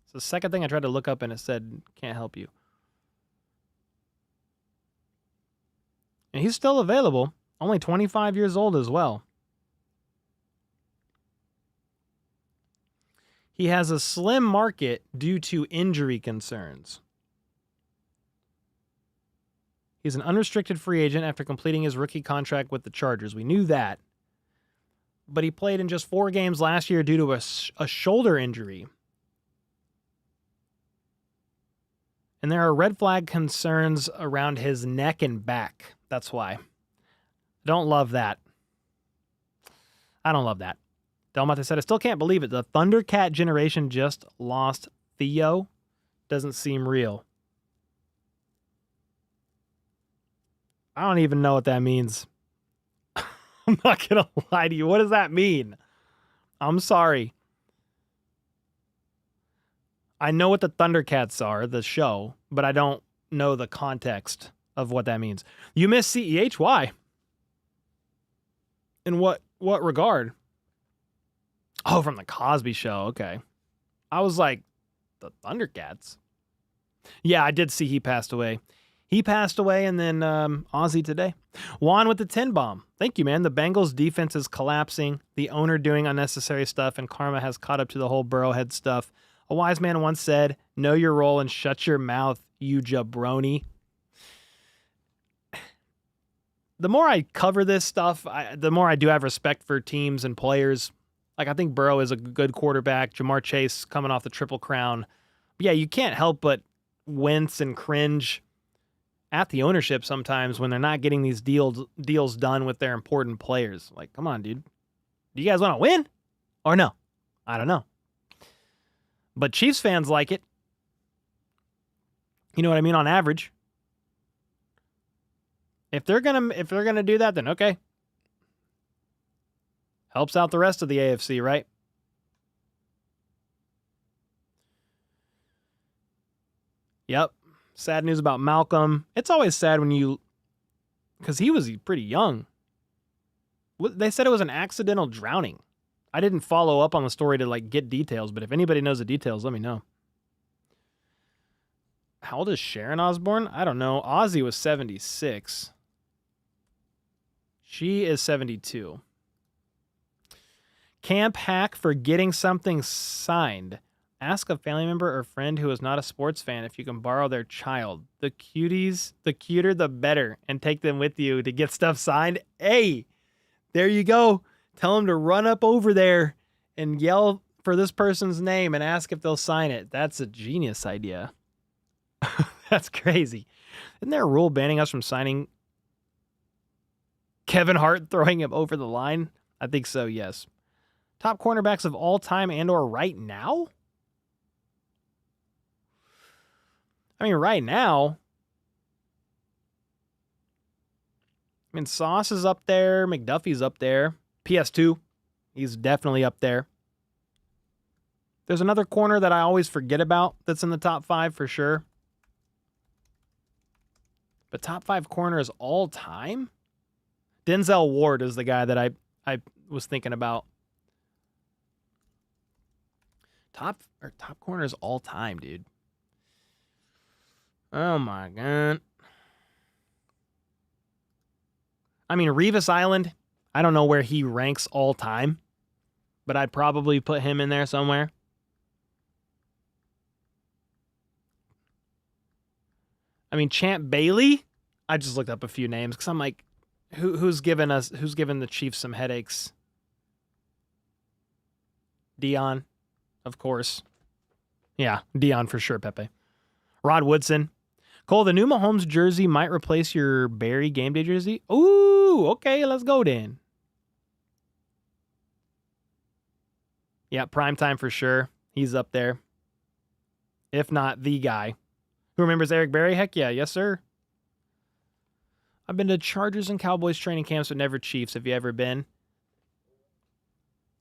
It's the second thing I tried to look up and it said, can't help you. And he's still available. Only 25 years old as well. He has a slim market due to injury concerns. He's an unrestricted free agent after completing his rookie contract with the Chargers. We knew that. But he played in just 4 games last year due to a shoulder injury. And there are red flag concerns around his neck and back. That's why. Don't love that. I don't love that. Delmonte said, I still can't believe it. The Thundercat generation just lost Theo. Doesn't seem real. I don't even know what that means. I'm not going to lie to you. What does that mean? I'm sorry. I know what the Thundercats are, the show, but I don't know the context of what that means. You miss CEH? Why? In what regard? Oh, from the Cosby Show. Okay. I was like, the Thundercats? Yeah, I did see he passed away. He passed away, and then Ozzy today. Juan with the 10 bomb. Thank you, man. The Bengals defense is collapsing. The owner doing unnecessary stuff, and karma has caught up to the whole Burrowhead stuff. A wise man once said, know your role and shut your mouth, you jabroni. The more I cover this stuff, the more I do have respect for teams and players. Like, I think Burrow is a good quarterback. Jamar Chase coming off the Triple Crown. But yeah, you can't help but wince and cringe at the ownership sometimes when they're not getting these deals done with their important players. Like, come on, dude. Do you guys want to win or no? I don't know. But Chiefs fans like it. You know what I mean? On average. If they're gonna do that, then okay. Helps out the rest of the AFC, right? Yep. Sad news about Malcolm. It's always sad when because he was pretty young. They said it was an accidental drowning. I didn't follow up on the story to like get details, but if anybody knows the details, let me know. How old is Sharon Osbourne? I don't know. Ozzy was 76. She is 72. Camp hack for getting something signed. Ask a family member or friend who is not a sports fan if you can borrow their child. The cuter the better, and take them with you to get stuff signed. Hey, there you go. Tell them to run up over there and yell for this person's name and ask if they'll sign it. That's a genius idea. That's crazy. Isn't there a rule banning us from signing Kevin Hart, throwing him over the line? I think so, yes. Top cornerbacks of all time and or right now? I mean, right now, Sauce is up there. McDuffie's up there. PS2, he's definitely up there. There's another corner that I always forget about that's in the top 5 for sure. But top 5 corners all time? Denzel Ward is the guy that I was thinking about. Top corners all time, dude. Oh my God. I mean, Revis Island, I don't know where he ranks all time, but I'd probably put him in there somewhere. I mean, Champ Bailey, I just looked up a few names because I'm like, who's given the Chiefs some headaches? Dion, of course. Yeah, Dion for sure, Pepe. Rod Woodson. Cole, the new Mahomes jersey might replace your Barry game day jersey. Ooh, okay, let's go then. Yeah, primetime for sure. He's up there. If not the guy. Who remembers Eric Berry? Heck yeah, yes sir. I've been to Chargers and Cowboys training camps, but never Chiefs. Have you ever been?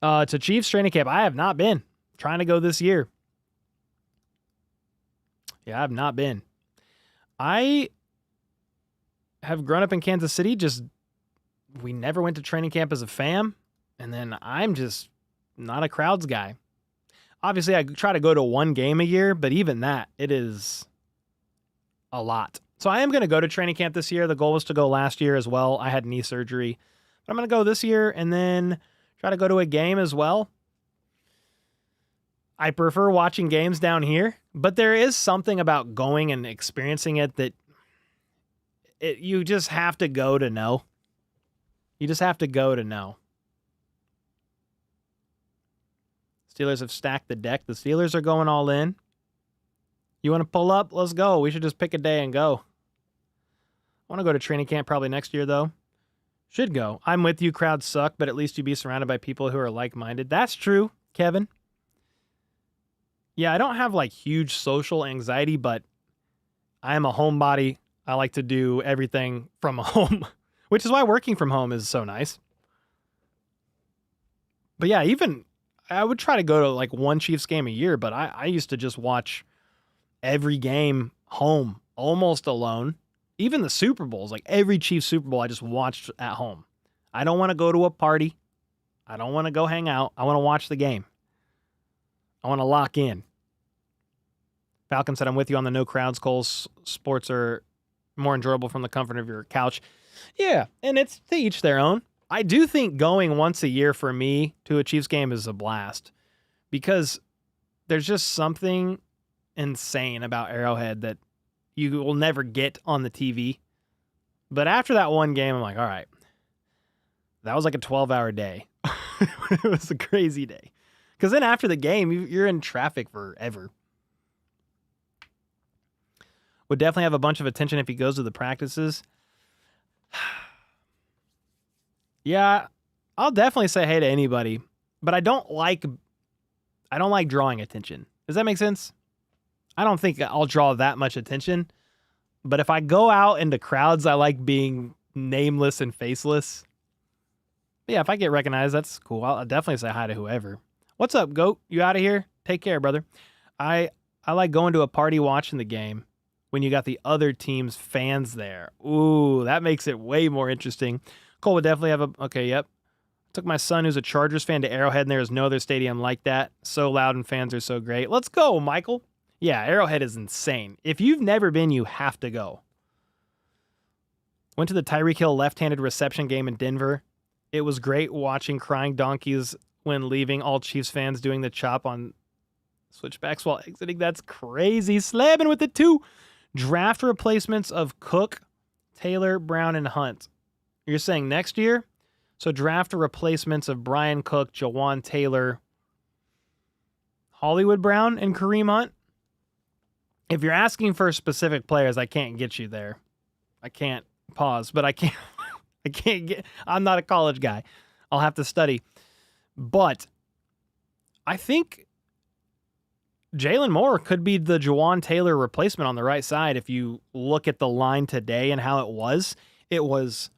To Chiefs training camp, I have not been. Trying to go this year. Yeah, I have not been. I have grown up in Kansas City. We never went to training camp as a fam. And then I'm just not a crowds guy. Obviously, I try to go to one game a year, but even that, it is a lot. So I am going to go to training camp this year. The goal was to go last year as well. I had knee surgery. But I'm going to go this year and then try to go to a game as well. I prefer watching games down here, but there is something about going and experiencing it that you just have to go to know. You just have to go to know. Steelers have stacked the deck. The Steelers are going all in. You want to pull up? Let's go. We should just pick a day and go. I want to go to training camp probably next year, though. Should go. I'm with you. Crowds suck, but at least you'd be surrounded by people who are like-minded. That's true, Kevin. Yeah, I don't have like huge social anxiety, but I am a homebody. I like to do everything from home, which is why working from home is so nice. But yeah, even I would try to go to like one Chiefs game a year, but I used to just watch every game home, almost alone. Even the Super Bowls, like every Chiefs Super Bowl, I just watched at home. I don't want to go to a party. I don't want to go hang out. I want to watch the game. I want to lock in. Falcon said, I'm with you on the no crowds, Cole. Sports are more enjoyable from the comfort of your couch. Yeah, and it's to each their own. I do think going once a year for me to a Chiefs game is a blast because there's just something insane about Arrowhead that you will never get on the TV. But after that one game, I'm like, all right, that was like a 12-hour day. It was a crazy day. Because then after the game, you're in traffic forever. Would definitely have a bunch of attention if he goes to the practices. Yeah, I'll definitely say hey to anybody, but I don't like drawing attention. Does that make sense? I don't think I'll draw that much attention, but if I go out into crowds, I like being nameless and faceless. But yeah, if I get recognized, that's cool. I'll definitely say hi to whoever. What's up, Goat? You out of here? Take care, brother. I like going to a party watching the game when you got the other team's fans there. Ooh, that makes it way more interesting. Cole would definitely have okay, yep. Took my son, who's a Chargers fan, to Arrowhead, and there is no other stadium like that. So loud and fans are so great. Let's go, Michael. Yeah, Arrowhead is insane. If you've never been, you have to go. Went to the Tyreek Hill left-handed reception game in Denver. It was great watching crying donkeys when leaving, all Chiefs fans doing the chop on switchbacks while exiting. That's crazy. Slamming with the 2. Draft replacements of Cook, Taylor, Brown, and Hunt. You're saying next year? So draft replacements of Brian Cook, Jawan Taylor, Hollywood Brown, and Kareem Hunt? If you're asking for specific players, I can't get you there. I can't pause, but I can't I'm not a college guy. I'll have to study. But I think Jalen Moore could be the Jawan Taylor replacement on the right side. If you look at the line today and how it was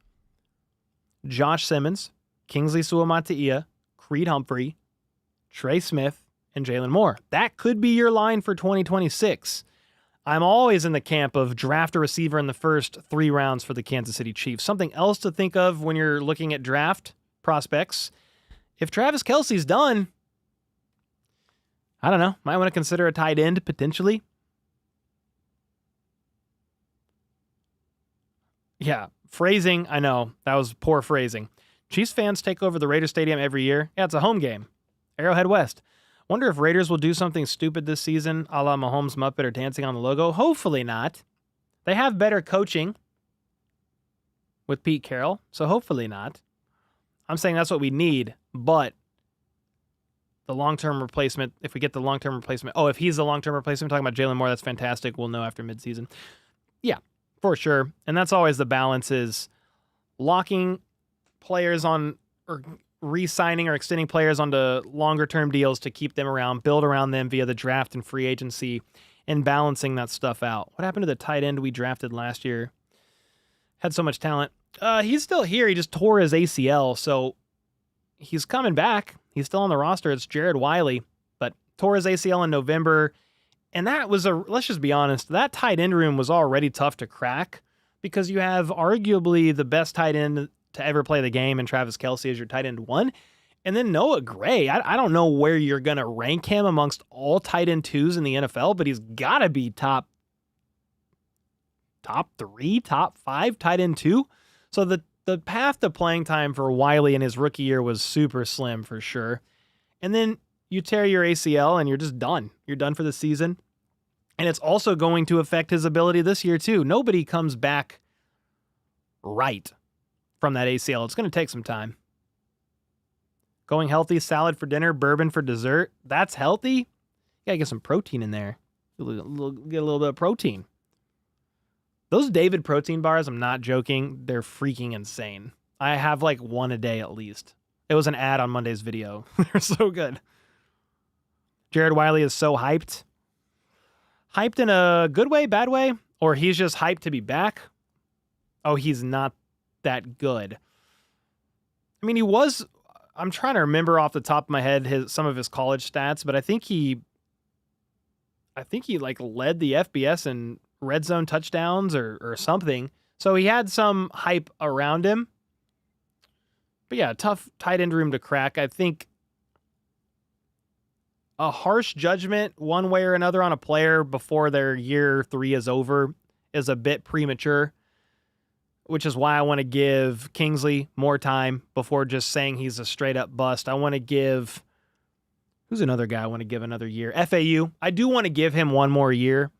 Josh Simmons, Kingsley Suamataia, Creed Humphrey, Trey Smith, and Jalen Moore. That could be your line for 2026. I'm always in the camp of draft a receiver in the first 3 rounds for the Kansas City Chiefs. Something else to think of when you're looking at draft prospects. If Travis Kelce's done, I don't know, might want to consider a tight end potentially. Yeah, phrasing, I know, that was poor phrasing. Chiefs fans take over the Raiders Stadium every year. Yeah, it's a home game. Arrowhead West. Wonder if Raiders will do something stupid this season, a la Mahomes Muppet or dancing on the logo. Hopefully not. They have better coaching with Pete Carroll, so hopefully not. I'm saying that's what we need, but the long-term replacement, if we get the long-term replacement, if he's the long-term replacement, talking about Jalen Moore, that's fantastic. We'll know after midseason. Yeah, for sure. And that's always the balance, is locking players on or re-signing or extending players onto longer-term deals to keep them around, build around them via the draft and free agency, and balancing that stuff out. What happened to the tight end we drafted last year? Had so much talent. He's still here. He just tore his ACL, so he's coming back. He's still on the roster. It's Jared Wiley, but tore his ACL in November. And that was let's just be honest, that tight end room was already tough to crack because you have arguably the best tight end to ever play the game in Travis Kelce as your tight end 1. And then Noah Gray, I don't know where you're going to rank him amongst all tight end 2s in the NFL, but he's got to be top 3, top 5 tight end 2. So the path to playing time for Wiley in his rookie year was super slim for sure. And then you tear your ACL and you're just done. You're done for the season. And it's also going to affect his ability this year too. Nobody comes back right from that ACL. It's going to take some time. Going healthy, salad for dinner, bourbon for dessert. That's healthy. You got to get some protein in there. Get a little bit of protein. Those David protein bars, I'm not joking, they're freaking insane. I have like one a day at least. It was an ad on Monday's video. They're so good. Jared Wiley is so hyped. Hyped in a good way, bad way? Or he's just hyped to be back? Oh, he's not that good. I mean, he was... I'm trying to remember off the top of my head some of his college stats, but I think he like led the FBS in red zone touchdowns or something. So he had some hype around him. But yeah, tough tight end room to crack. I think a harsh judgment one way or another on a player before their year 3 is over is a bit premature, which is why I want to give Kingsley more time before just saying he's a straight up bust. I want to give, who's another guy I want to give another year? FAU. I do want to give him one more year.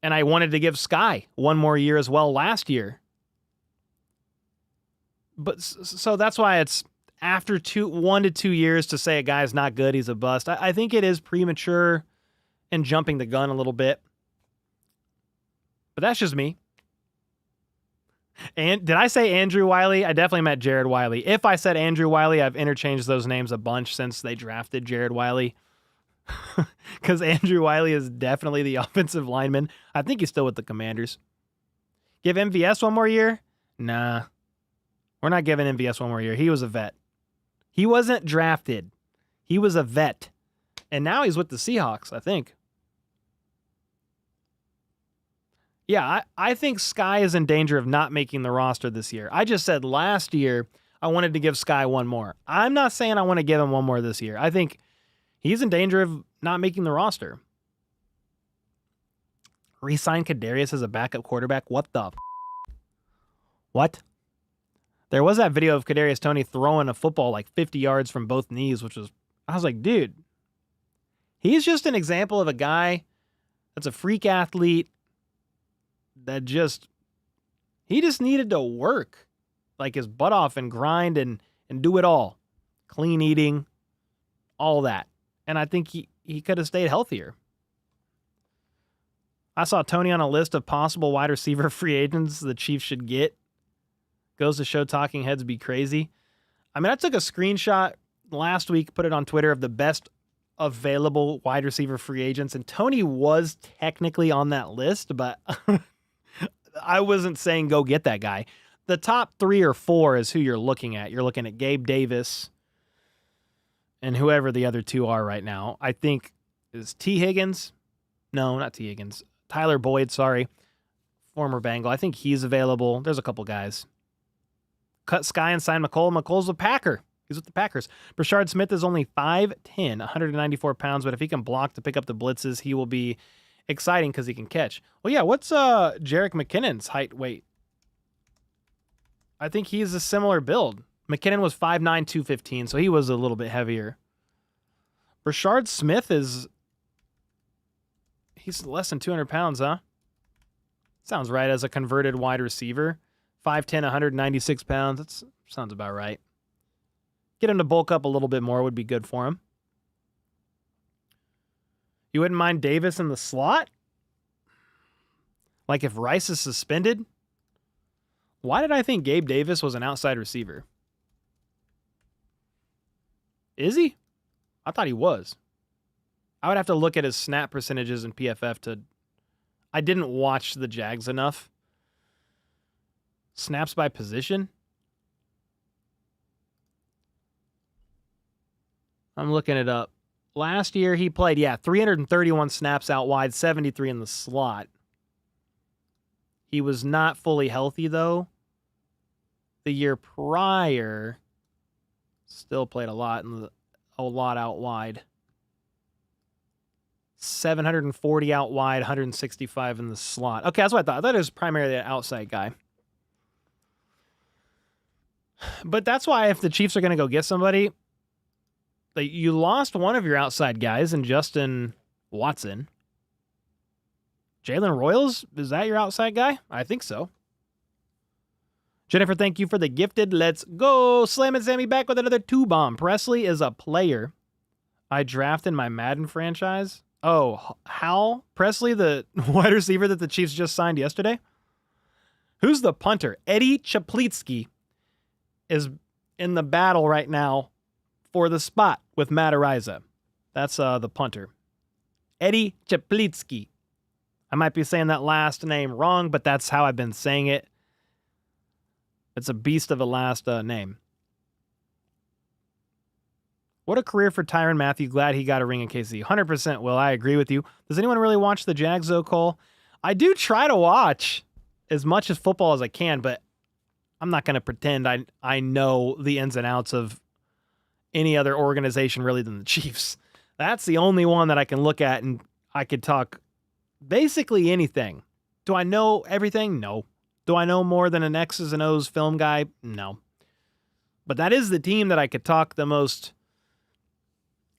And I wanted to give Sky one more year as well last year. But so that's why it's after 1 to 2 years to say a guy's not good, he's a bust. I think it is premature and jumping the gun a little bit. But that's just me. And did I say Andrew Wiley? I definitely meant Jared Wiley. If I said Andrew Wiley, I've interchanged those names a bunch since they drafted Jared Wiley. Because Andrew Wiley is definitely the offensive lineman. I think he's still with the Commanders. Give MVS one more year? Nah. We're not giving MVS one more year. He was a vet. He wasn't drafted. He was a vet. And now he's with the Seahawks, I think. Yeah, I think Sky is in danger of not making the roster this year. I just said last year I wanted to give Sky one more. I'm not saying I want to give him one more this year. I think he's in danger of not making the roster. Resign Kadarius as a backup quarterback? What the f***? What? There was that video of Kadarius Toney throwing a football like 50 yards from both knees, I was like, dude, he's just an example of a guy that's a freak athlete that he just needed to work like his butt off and grind and do it all. Clean eating, all that. And I think he could have stayed healthier. I saw Toney on a list of possible wide receiver free agents the Chiefs should get. Goes to show talking heads be crazy. I mean, I took a screenshot last week, put it on Twitter of the best available wide receiver free agents, and Toney was technically on that list, but I wasn't saying go get that guy. The top 3 or 4 is who you're looking at. You're looking at Gabe Davis and whoever the other 2 are right now. I think is T. Higgins. No, not T. Higgins. Tyler Boyd, sorry. Former Bengal. I think he's available. There's a couple guys. Cut Sky and sign McColl. McColl's a Packer. He's with the Packers. Brashard Smith is only 5'10", 194 pounds, but if he can block to pick up the blitzes, he will be exciting because he can catch. Well, yeah, what's Jerick McKinnon's height weight? I think he's a similar build. McKinnon was 5'9", 215, so he was a little bit heavier. Brashard Smith he's less than 200 pounds, huh? Sounds right as a converted wide receiver. 5'10", 196 pounds. That sounds about right. Get him to bulk up a little bit more would be good for him. You wouldn't mind Davis in the slot? Like if Rice is suspended? Why did I think Gabe Davis was an outside receiver? Is he? I thought he was. I would have to look at his snap percentages in PFF to... I didn't watch the Jags enough. Snaps by position? I'm looking it up. Last year he played, 331 snaps out wide, 73 in the slot. He was not fully healthy, though. The year prior, still played a lot out wide. 740 out wide, 165 in the slot. Okay, that's what I thought. I thought it was primarily an outside guy. But that's why if the Chiefs are going to go get somebody, you lost one of your outside guys in Justin Watson. Jalen Royals, is that your outside guy? I think so. Jennifer, thank you for the gifted. Let's go. Slam and Sammy back with another 2-bomb. Presley is a player I drafted in my Madden franchise. Oh, Hal Presley, the wide receiver that the Chiefs just signed yesterday? Who's the punter? Eddie Chaplitsky is in the battle right now for the spot with Matt Ariza. That's the punter. Eddie Chaplitsky. I might be saying that last name wrong, but that's how I've been saying it. It's a beast of a last name. What a career for Tyrann Mathieu. Glad he got a ring in KC. 100% Will. I agree with you. Does anyone really watch the Jags, though, Cole? I do try to watch as much as football as I can, but I'm not going to pretend I know the ins and outs of any other organization really than the Chiefs. That's the only one that I can look at and I could talk basically anything. Do I know everything? No. Do I know more than an X's and O's film guy? No. But that is the team that I could talk the most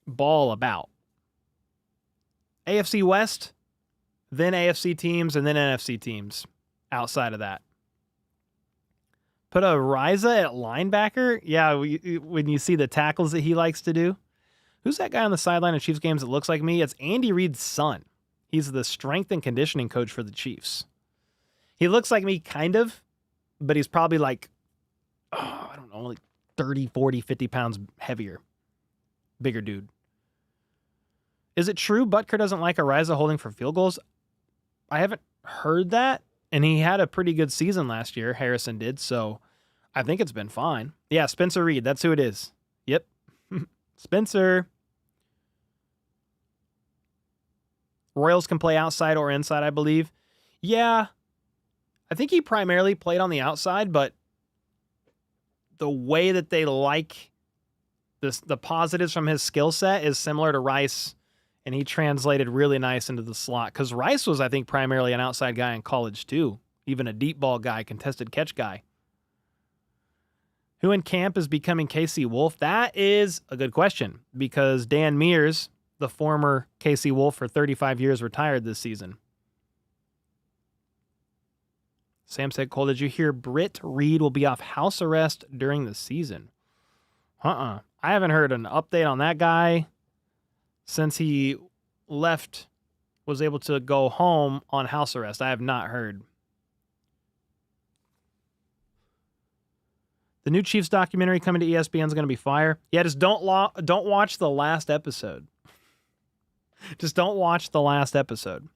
ball about. AFC West, then AFC teams, and then NFC teams outside of that. Put a Riza at linebacker? Yeah, when you see the tackles that he likes to do. Who's that guy on the sideline of Chiefs games that looks like me? It's Andy Reid's son. He's the strength and conditioning coach for the Chiefs. He looks like me, kind of, but he's probably like, I don't know, like 30, 40, 50 pounds heavier. Bigger dude. Is it true Butker doesn't like Ariza holding for field goals? I haven't heard that, and he had a pretty good season last year. Harrison did, so I think it's been fine. Yeah, Spencer Reed, that's who it is. Yep. Spencer. Royals can play outside or inside, I believe. Yeah, I think he primarily played on the outside, but the way that they like the positives from his skill set is similar to Rice, and he translated really nice into the slot. Because Rice was, I think, primarily an outside guy in college, too. Even a deep ball guy, contested catch guy. Who in camp is becoming KC Wolf? That is a good question, because Dan Mears, the former KC Wolf for 35 years, retired this season. Sam said, Cole, did you hear Britt Reed will be off house arrest during the season? I haven't heard an update on that guy since he left, was able to go home on house arrest. I have not heard. The new Chiefs documentary coming to ESPN is going to be fire. Yeah, just don't watch the last episode. Just don't watch the last episode.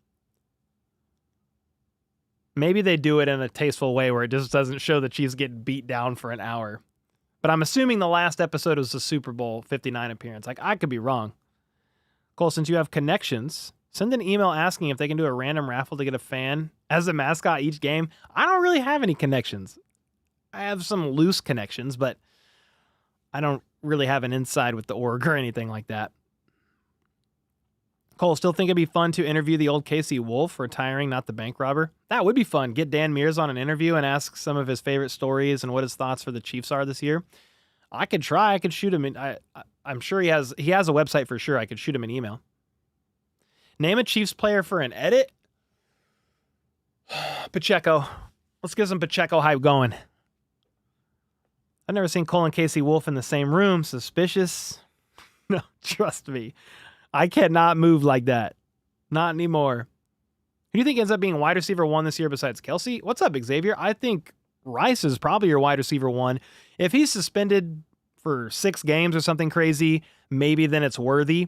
Maybe they do it in a tasteful way where it just doesn't show the Chiefs getting beat down for an hour. But I'm assuming the last episode was the Super Bowl 59 appearance. Like, I could be wrong. Cole, since you have connections, send an email asking if they can do a random raffle to get a fan as a mascot each game. I don't really have any connections. I have some loose connections, but I don't really have an inside with the org or anything like that. Cole, still think it'd be fun to interview the old KC Wolf, retiring, not the bank robber? That would be fun. Get Dan Mears on an interview and ask some of his favorite stories and what his thoughts for the Chiefs are this year. I could try. I could shoot him. I'm sure he has a website for sure. I could shoot him an email. Name a Chiefs player for an edit. Pacheco. Let's get some Pacheco hype going. I've never seen Cole and KC Wolf in the same room. Suspicious. No, trust me. I cannot move like that. Not anymore. Who do you think ends up being wide receiver one this year besides Kelsey? What's up, Xavier? I think Rice is probably your wide receiver one. If he's suspended for 6 games or something crazy, maybe then it's worthy.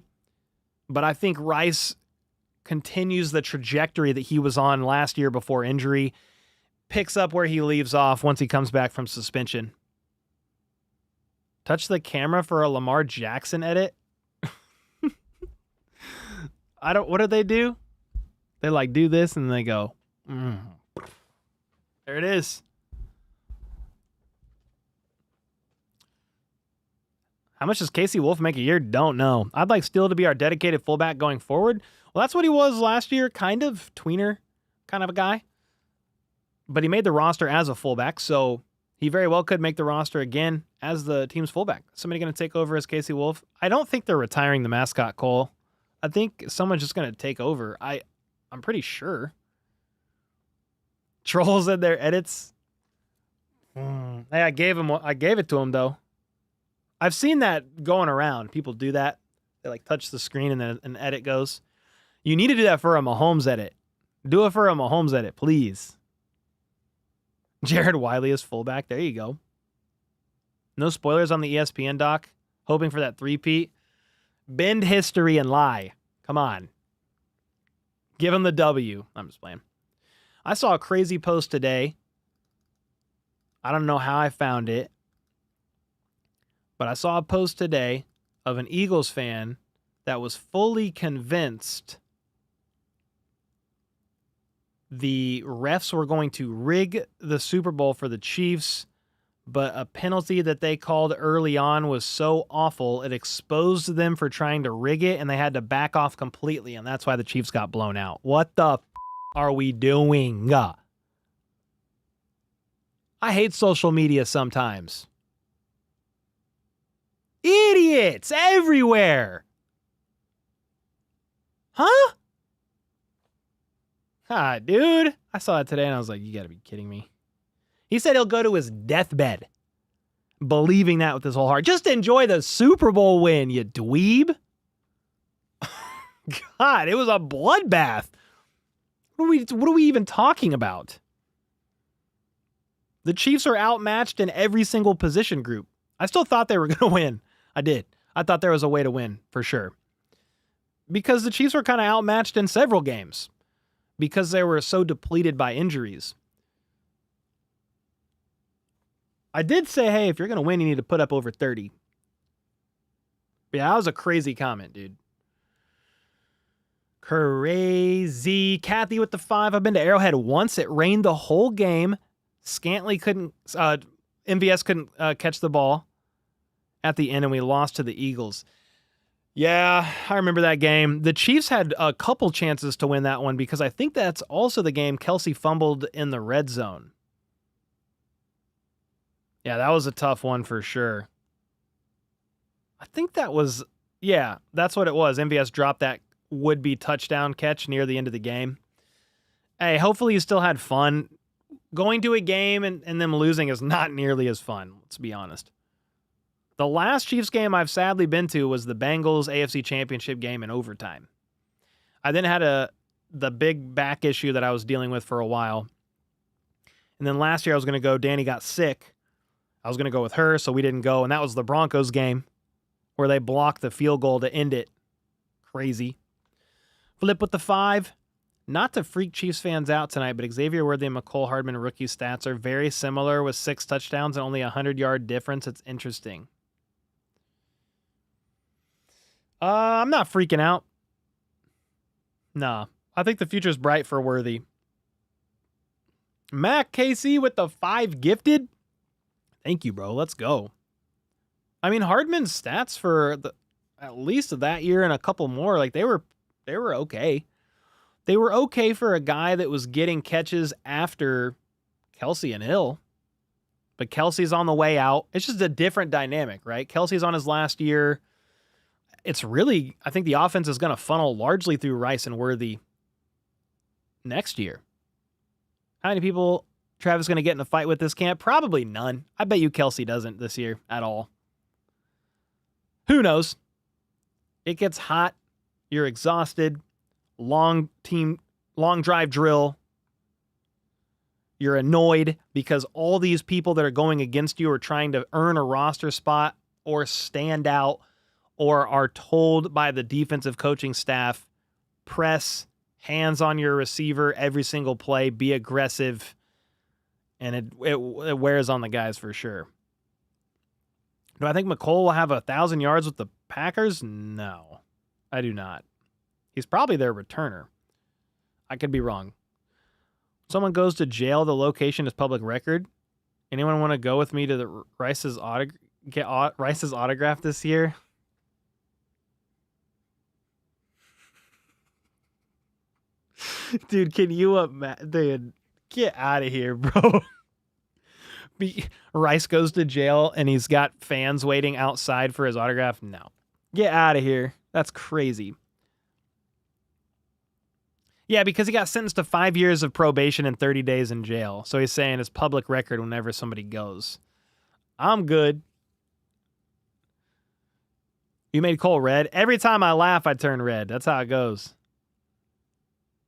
But I think Rice continues the trajectory that he was on last year before injury, picks up where he leaves off once he comes back from suspension. Touch the camera for a Lamar Jackson edit? What do they do? They like do this and they go, There it is. How much does KC Wolf make a year? Don't know. I'd like Steele to be our dedicated fullback going forward. Well, that's what he was last year, kind of tweener kind of a guy. But he made the roster as a fullback, so he very well could make the roster again as the team's fullback. Somebody going to take over as KC Wolf? I don't think they're retiring the mascot, Cole. I think someone's just going to take over. I'm pretty sure. Trolls in their edits. Hey, I gave it to him though. I've seen that going around. People do that. They like touch the screen and then an edit goes. You need to do that for a Mahomes edit. Do it for a Mahomes edit, please. Jared Wiley is fullback. There you go. No spoilers on the ESPN doc. Hoping for that three-peat. Bend history and lie. Come on. Give him the W. I'm just playing. I saw a crazy post today. I don't know how I found it. But I saw a post today of an Eagles fan that was fully convinced the refs were going to rig the Super Bowl for the Chiefs, but a penalty that they called early on was so awful, it exposed them for trying to rig it, and they had to back off completely, and that's why the Chiefs got blown out. What the are we doing? I hate social media sometimes. Idiots everywhere. Huh? Ah, dude. I saw it today and I was like, you gotta be kidding me. He said he'll go to his deathbed believing that with his whole heart. Just enjoy the Super Bowl win, you dweeb. God, it was a bloodbath. What are we even talking about? The Chiefs are outmatched in every single position group. I still thought they were going to win. I did. I thought there was a way to win, for sure. Because the Chiefs were kind of outmatched in several games. Because they were so depleted by injuries. I did say, hey, if you're going to win, you need to put up over 30. But yeah, that was a crazy comment, dude. Crazy. Kathy with the 5. I've been to Arrowhead once. It rained the whole game. MVS couldn't catch the ball at the end, and we lost to the Eagles. Yeah, I remember that game. The Chiefs had a couple chances to win that one because I think that's also the game Kelsey fumbled in the red zone. Yeah, that was a tough one for sure. I think that was, yeah, that's what it was. MVS dropped that would-be touchdown catch near the end of the game. Hey, hopefully you still had fun. Going to a game and them losing is not nearly as fun, let's be honest. The last Chiefs game I've sadly been to was the Bengals AFC Championship game in overtime. I then had the big back issue that I was dealing with for a while. And then last year I was going to go, Danny got sick. I was going to go with her, so we didn't go. And that was the Broncos game where they blocked the field goal to end it. Crazy. Flip with the 5. Not to freak Chiefs fans out tonight, but Xavier Worthy and McCole Hardman rookie stats are very similar with 6 touchdowns and only a 100-yard difference. It's interesting. I'm not freaking out. Nah. I think the future's bright for Worthy. Mac KC with the 5 gifted. Thank you, bro. Let's go. I mean, Hardman's stats for at least that year and a couple more, like they were okay. They were okay for a guy that was getting catches after Kelsey and Hill. But Kelsey's on the way out. It's just a different dynamic, right? Kelsey's on his last year. It's really, I think the offense is going to funnel largely through Rice and Worthy next year. How many people Travis going to get in a fight with this camp? Probably none. I bet you Kelsey doesn't this year at all. Who knows? It gets hot. You're exhausted. Long drive drill. You're annoyed because all these people that are going against you are trying to earn a roster spot or stand out or are told by the defensive coaching staff, press, hands on your receiver every single play, be aggressive, and it wears on the guys for sure. Do I think McCole will have 1,000 yards with the Packers? No, I do not. He's probably their returner. I could be wrong. Someone goes to jail, the location is public record. Anyone want to go with me to the Rice's autograph this year? Dude, can you dude, get out of here, bro. Rice goes to jail and he's got fans waiting outside for his autograph? No. Get out of here. That's crazy. Yeah, because he got sentenced to 5 years of probation and 30 days in jail. So he's saying it's public record whenever somebody goes. I'm good. You made Cole red. Every time I laugh, I turn red. That's how it goes.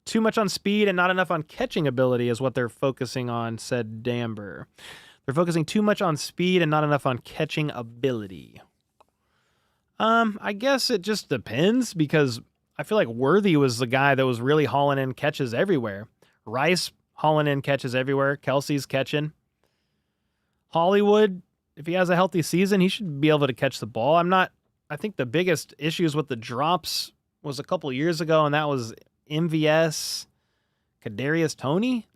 Too much on speed and not enough on catching ability is what they're focusing on, said Damber. They're focusing too much on speed and not enough on catching ability. I guess it just depends, because I feel like Worthy was the guy that was really hauling in catches everywhere. Rice hauling in catches everywhere. Kelsey's catching. Hollywood, if he has a healthy season, he should be able to catch the ball. I think the biggest issues with the drops was a couple years ago, and that was MVS, Kadarius Toney,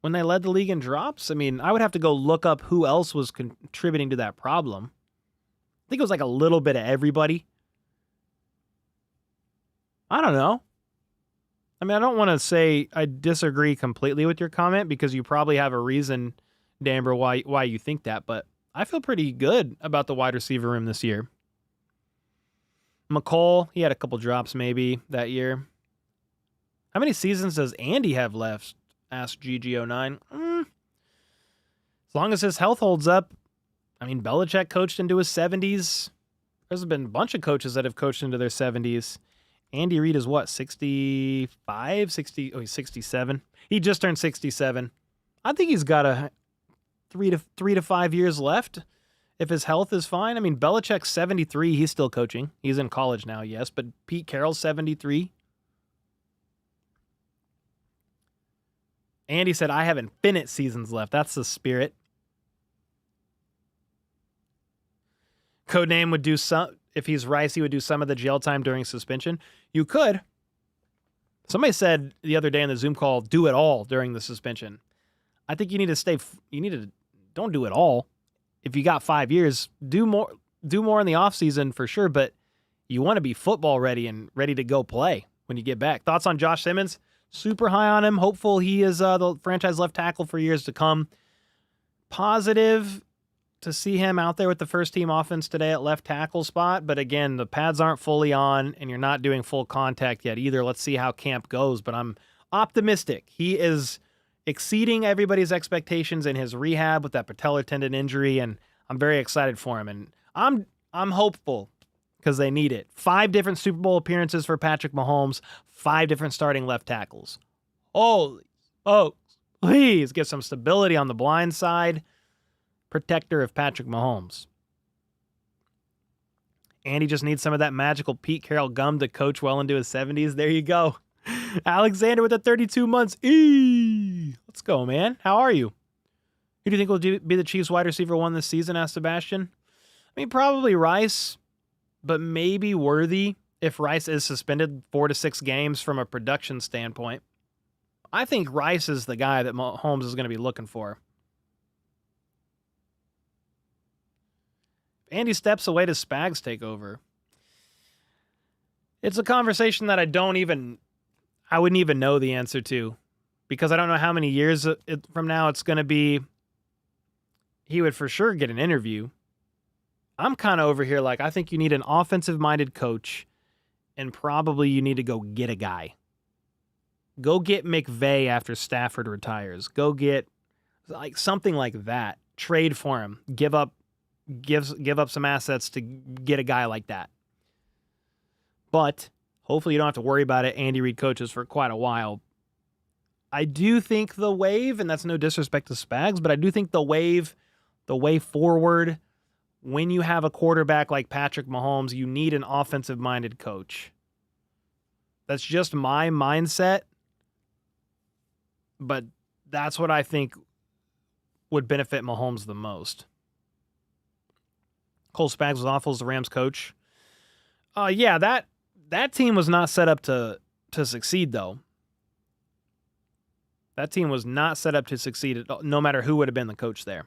when they led the league in drops. I mean, I would have to go look up who else was contributing to that problem. I think it was like a little bit of everybody. I don't know. I mean, I don't want to say I disagree completely with your comment, because you probably have a reason, Damber, why you think that, but I feel pretty good about the wide receiver room this year. McCall, he had a couple drops maybe that year. How many seasons does Andy have left? Asked GG09. As long as his health holds up. I mean, Belichick coached into his 70s. There's been a bunch of coaches that have coached into their 70s. Andy Reid is what, 65? 60? Oh, he's 67. He just turned 67. I think he's got a 3 to 5 years left if his health is fine. I mean, Belichick's 73. He's still coaching. He's in college now, yes, but Pete Carroll's 73. Andy said, I have infinite seasons left. That's the spirit. Codename would do some, if he's Rice, he would do some of the jail time during suspension. You could. Somebody said the other day in the Zoom call, do it all during the suspension. I think you need to don't do it all. If you got 5 years, do more in the offseason for sure, but you want to be football ready and ready to go play when you get back. Thoughts on Josh Simmons? Super high on him. Hopeful he is the franchise left tackle for years to come. Positive to see him out there with the first team offense today at left tackle spot. But again, the pads aren't fully on and you're not doing full contact yet either. Let's see how camp goes, but I'm optimistic. He is exceeding everybody's expectations in his rehab with that patellar tendon injury, and I'm very excited for him. And I'm hopeful because they need it. 5 different Super Bowl appearances for Patrick Mahomes, 5 different starting left tackles. Holy smokes. Please get some stability on the blind side. Protector of Patrick Mahomes. And he just needs some of that magical Pete Carroll gum to coach well into his 70s. There you go. Alexander with the 32 months. Let's go, man. How are you? Who do you think will be the Chiefs wide receiver 1 this season? Asked Sebastian. I mean, probably Rice, but maybe Worthy if Rice is suspended 4 to 6 games from a production standpoint. I think Rice is the guy that Mahomes is going to be looking for. If Andy steps away, does Spags take over? It's a conversation that I wouldn't even know the answer to, because I don't know how many years from now it's going to be. He would for sure get an interview. I'm kind of over here like, I think you need an offensive-minded coach, and probably you need to go get a guy. Go get McVay after Stafford retires. Go get like something like that. Trade for him. Give up some assets to get a guy like that. But hopefully you don't have to worry about it. Andy Reid coaches for quite a while. I do think the wave, and that's no disrespect to Spags, but I do think the way forward, when you have a quarterback like Patrick Mahomes, you need an offensive-minded coach. That's just my mindset, but that's what I think would benefit Mahomes the most. Cole Spags was awful as the Rams coach. Yeah, that team was not set up to succeed, though. That team was not set up to succeed, no matter who would have been the coach there.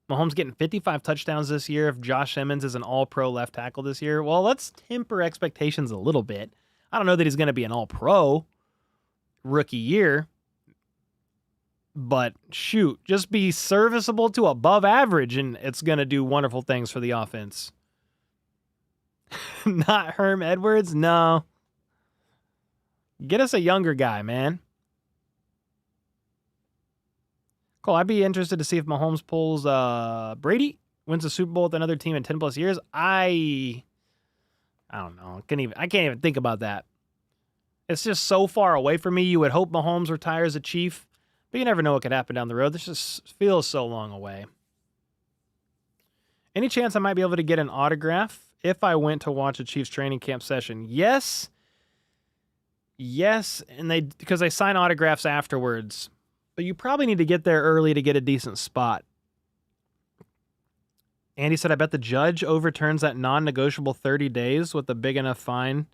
Mahomes getting 55 touchdowns this year. If Josh Simmons is an all-pro left tackle this year, well, let's temper expectations a little bit. I don't know that he's going to be an all-pro rookie year, but shoot, just be serviceable to above average, and it's going to do wonderful things for the offense. Not Herm Edwards? No. Get us a younger guy, man. Cool. I'd be interested to see if Mahomes pulls Brady, wins the Super Bowl with another team in 10 plus years. I don't know. I can't even think about that. It's just so far away from me. You would hope Mahomes retires a Chief, but you never know what could happen down the road. This just feels so long away. Any chance I might be able to get an autograph if I went to watch a Chiefs training camp session? Yes. Yes, and because they sign autographs afterwards. But you probably need to get there early to get a decent spot. Andy said, I bet the judge overturns that non-negotiable 30 days with a big enough fine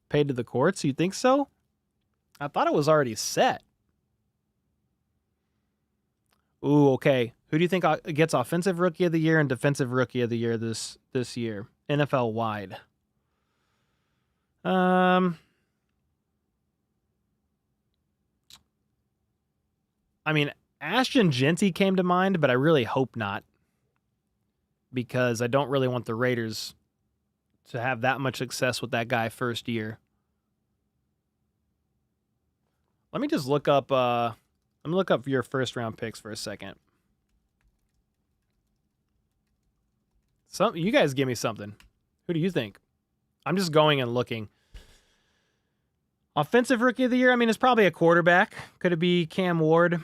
paid to the courts. You think so? I thought it was already set. Ooh, okay. Who do you think gets Offensive Rookie of the Year and Defensive Rookie of the Year this year, NFL wide? I mean, Ashton Genty came to mind, but I really hope not, because I don't really want the Raiders to have that much success with that guy first year. Let me just look up. Let me look up your first round picks for a second. You guys give me something. Who do you think? I'm just going and looking. Offensive Rookie of the Year, I mean, it's probably a quarterback. Could it be Cam Ward? I'm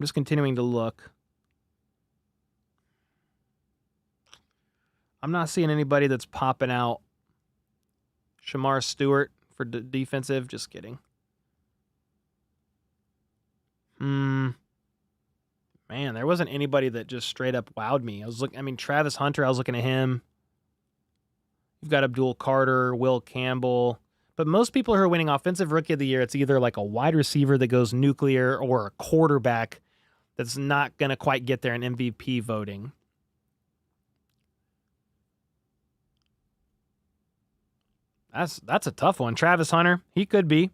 just continuing to look. I'm not seeing anybody that's popping out. Shamar Stewart for defensive. Just kidding. Man, there wasn't anybody that just straight up wowed me. Travis Hunter, I was looking at him. You've got Abdul Carter, Will Campbell. But most people who are winning Offensive Rookie of the Year, it's either like a wide receiver that goes nuclear or a quarterback that's not going to quite get there in MVP voting. That's a tough one. Travis Hunter, he could be.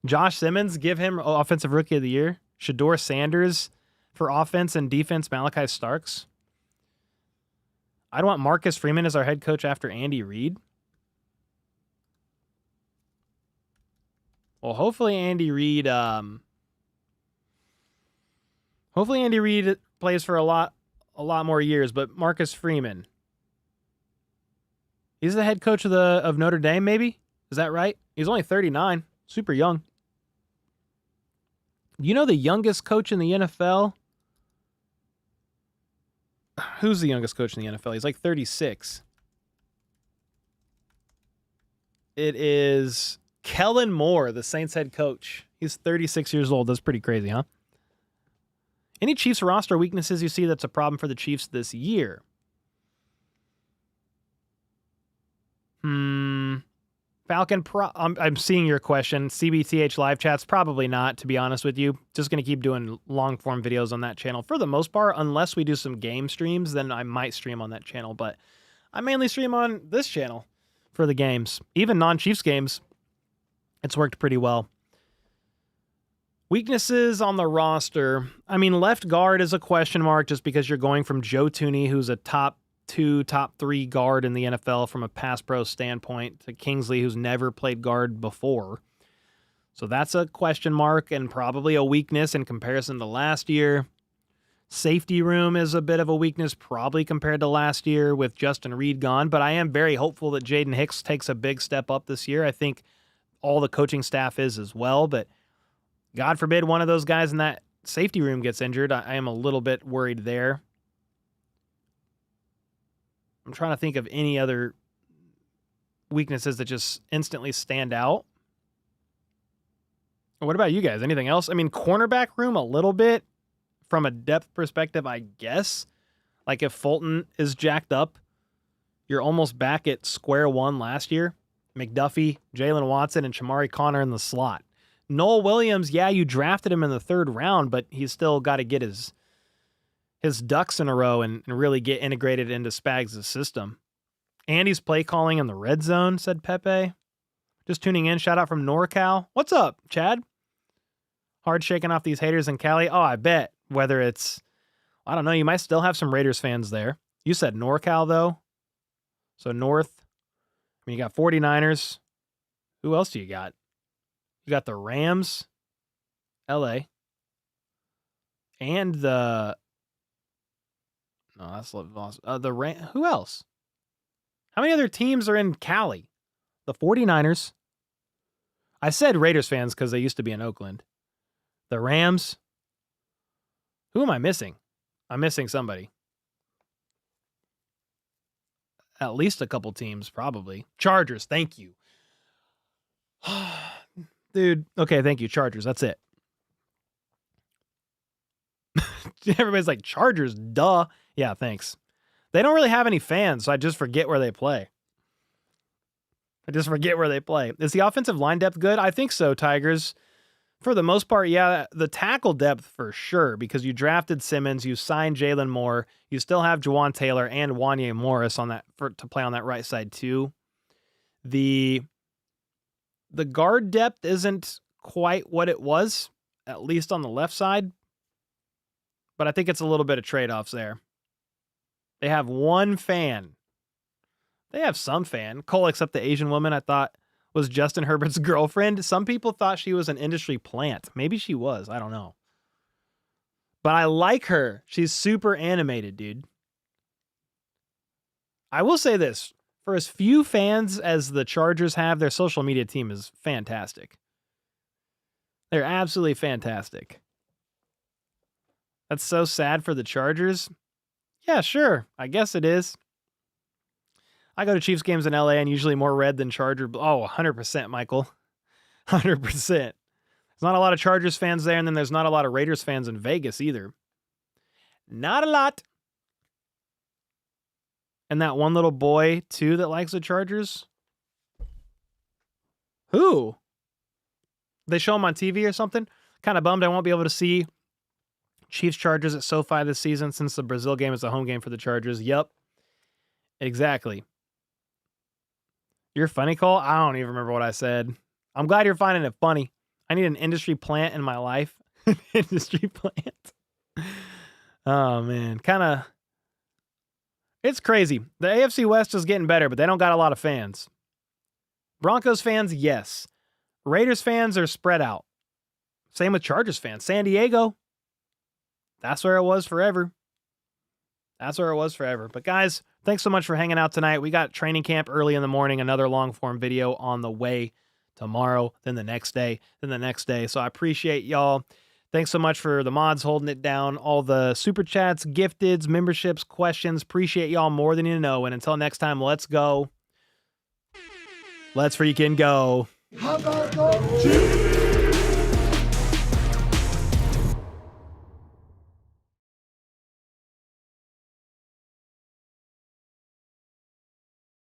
Josh Simmons, give him Offensive Rookie of the Year. Shador Sanders for offense and defense, Malachi Starks. I'd want Marcus Freeman as our head coach after Andy Reid. Well, hopefully Andy Reid plays for a lot more years, but Marcus Freeman, he's the head coach of Notre Dame, maybe? Is that right? He's only 39, super young. You know the youngest coach in the NFL? Who's the youngest coach in the NFL? He's like 36. It is Kellen Moore, the Saints head coach. He's 36 years old. That's pretty crazy, huh? Any Chiefs roster weaknesses you see that's a problem for the Chiefs this year? Falcon, I'm seeing your question. CBTH live chats, probably not, to be honest with you. Just going to keep doing long-form videos on that channel for the most part. Unless we do some game streams, then I might stream on that channel. But I mainly stream on this channel for the games. Even non-Chiefs games, it's worked pretty well. Weaknesses on the roster. I mean, left guard is a question mark just because you're going from Joe Thuney, who's a top 2, top 3 guard in the NFL from a pass pro standpoint, to Kingsley, who's never played guard before. So that's a question mark and probably a weakness in comparison to last year. Safety room is a bit of a weakness probably compared to last year with Justin Reed gone, but I am very hopeful that Jaden Hicks takes a big step up this year. I think all the coaching staff is as well, but God forbid one of those guys in that safety room gets injured. I am a little bit worried there. I'm trying to think of any other weaknesses that just instantly stand out. What about you guys? Anything else? I mean, cornerback room a little bit from a depth perspective, I guess. Like if Fulton is jacked up, you're almost back at square one last year. McDuffie, Jalen Watson, and Shamari Connor in the slot. Noel Williams, yeah, you drafted him in the 3rd round, but he's still got to get his ducks in a row and really get integrated into Spags' system. Andy's play calling in the red zone, said Pepe. Just tuning in. Shout out from NorCal. What's up, Chad? Hard shaking off these haters in Cali. Oh, I bet. Whether it's, I don't know, you might still have some Raiders fans there. You said NorCal, though. So North. I mean, you got 49ers. Who else do you got? You got the Rams, LA, and the... No, that's who else? How many other teams are in Cali? The 49ers. I said Raiders fans because they used to be in Oakland. The Rams. Who am I missing? I'm missing somebody. At least a couple teams, probably. Chargers, thank you. Dude, okay, thank you. Chargers, that's it. Everybody's like, Chargers, duh. Yeah, thanks. They don't really have any fans, so I just forget where they play. Is the offensive line depth good? I think so, Tigers. For the most part, yeah. The tackle depth for sure, because you drafted Simmons, you signed Jalen Moore, you still have Juwan Taylor and Wanye Morris on that to play on that right side too. The guard depth isn't quite what it was, at least on the left side. But I think it's a little bit of trade-offs there. They have one fan. They have some fan. Cole, except the Asian woman I thought was Justin Herbert's girlfriend. Some people thought she was an industry plant. Maybe she was. I don't know. But I like her. She's super animated, dude. I will say this. For as few fans as the Chargers have, their social media team is fantastic. They're absolutely fantastic. That's so sad for the Chargers. Yeah, sure. I guess it is. I go to Chiefs games in LA and usually more red than Charger. Oh, 100%, Michael. 100%. There's not a lot of Chargers fans there, and then there's not a lot of Raiders fans in Vegas either. Not a lot. And that one little boy, too, that likes the Chargers. Who? They show him on TV or something? Kind of bummed I won't be able to see Chiefs Chargers at SoFi this season since the Brazil game is a home game for the Chargers. Yep. Exactly. You're funny, Cole? I don't even remember what I said. I'm glad you're finding it funny. I need an industry plant in my life. Industry plant. Oh, man. It's crazy. The AFC West is getting better, but they don't got a lot of fans. Broncos fans, yes. Raiders fans are spread out. Same with Chargers fans. San Diego. That's where it was forever. But guys, thanks so much for hanging out tonight. We got training camp early in the morning, another long form video on the way tomorrow, then the next day, So I appreciate y'all. Thanks so much for the mods holding it down, all the super chats, gifteds, memberships, questions. Appreciate y'all more than you know. And until next time, let's go. Let's freaking go. How about those Chiefs?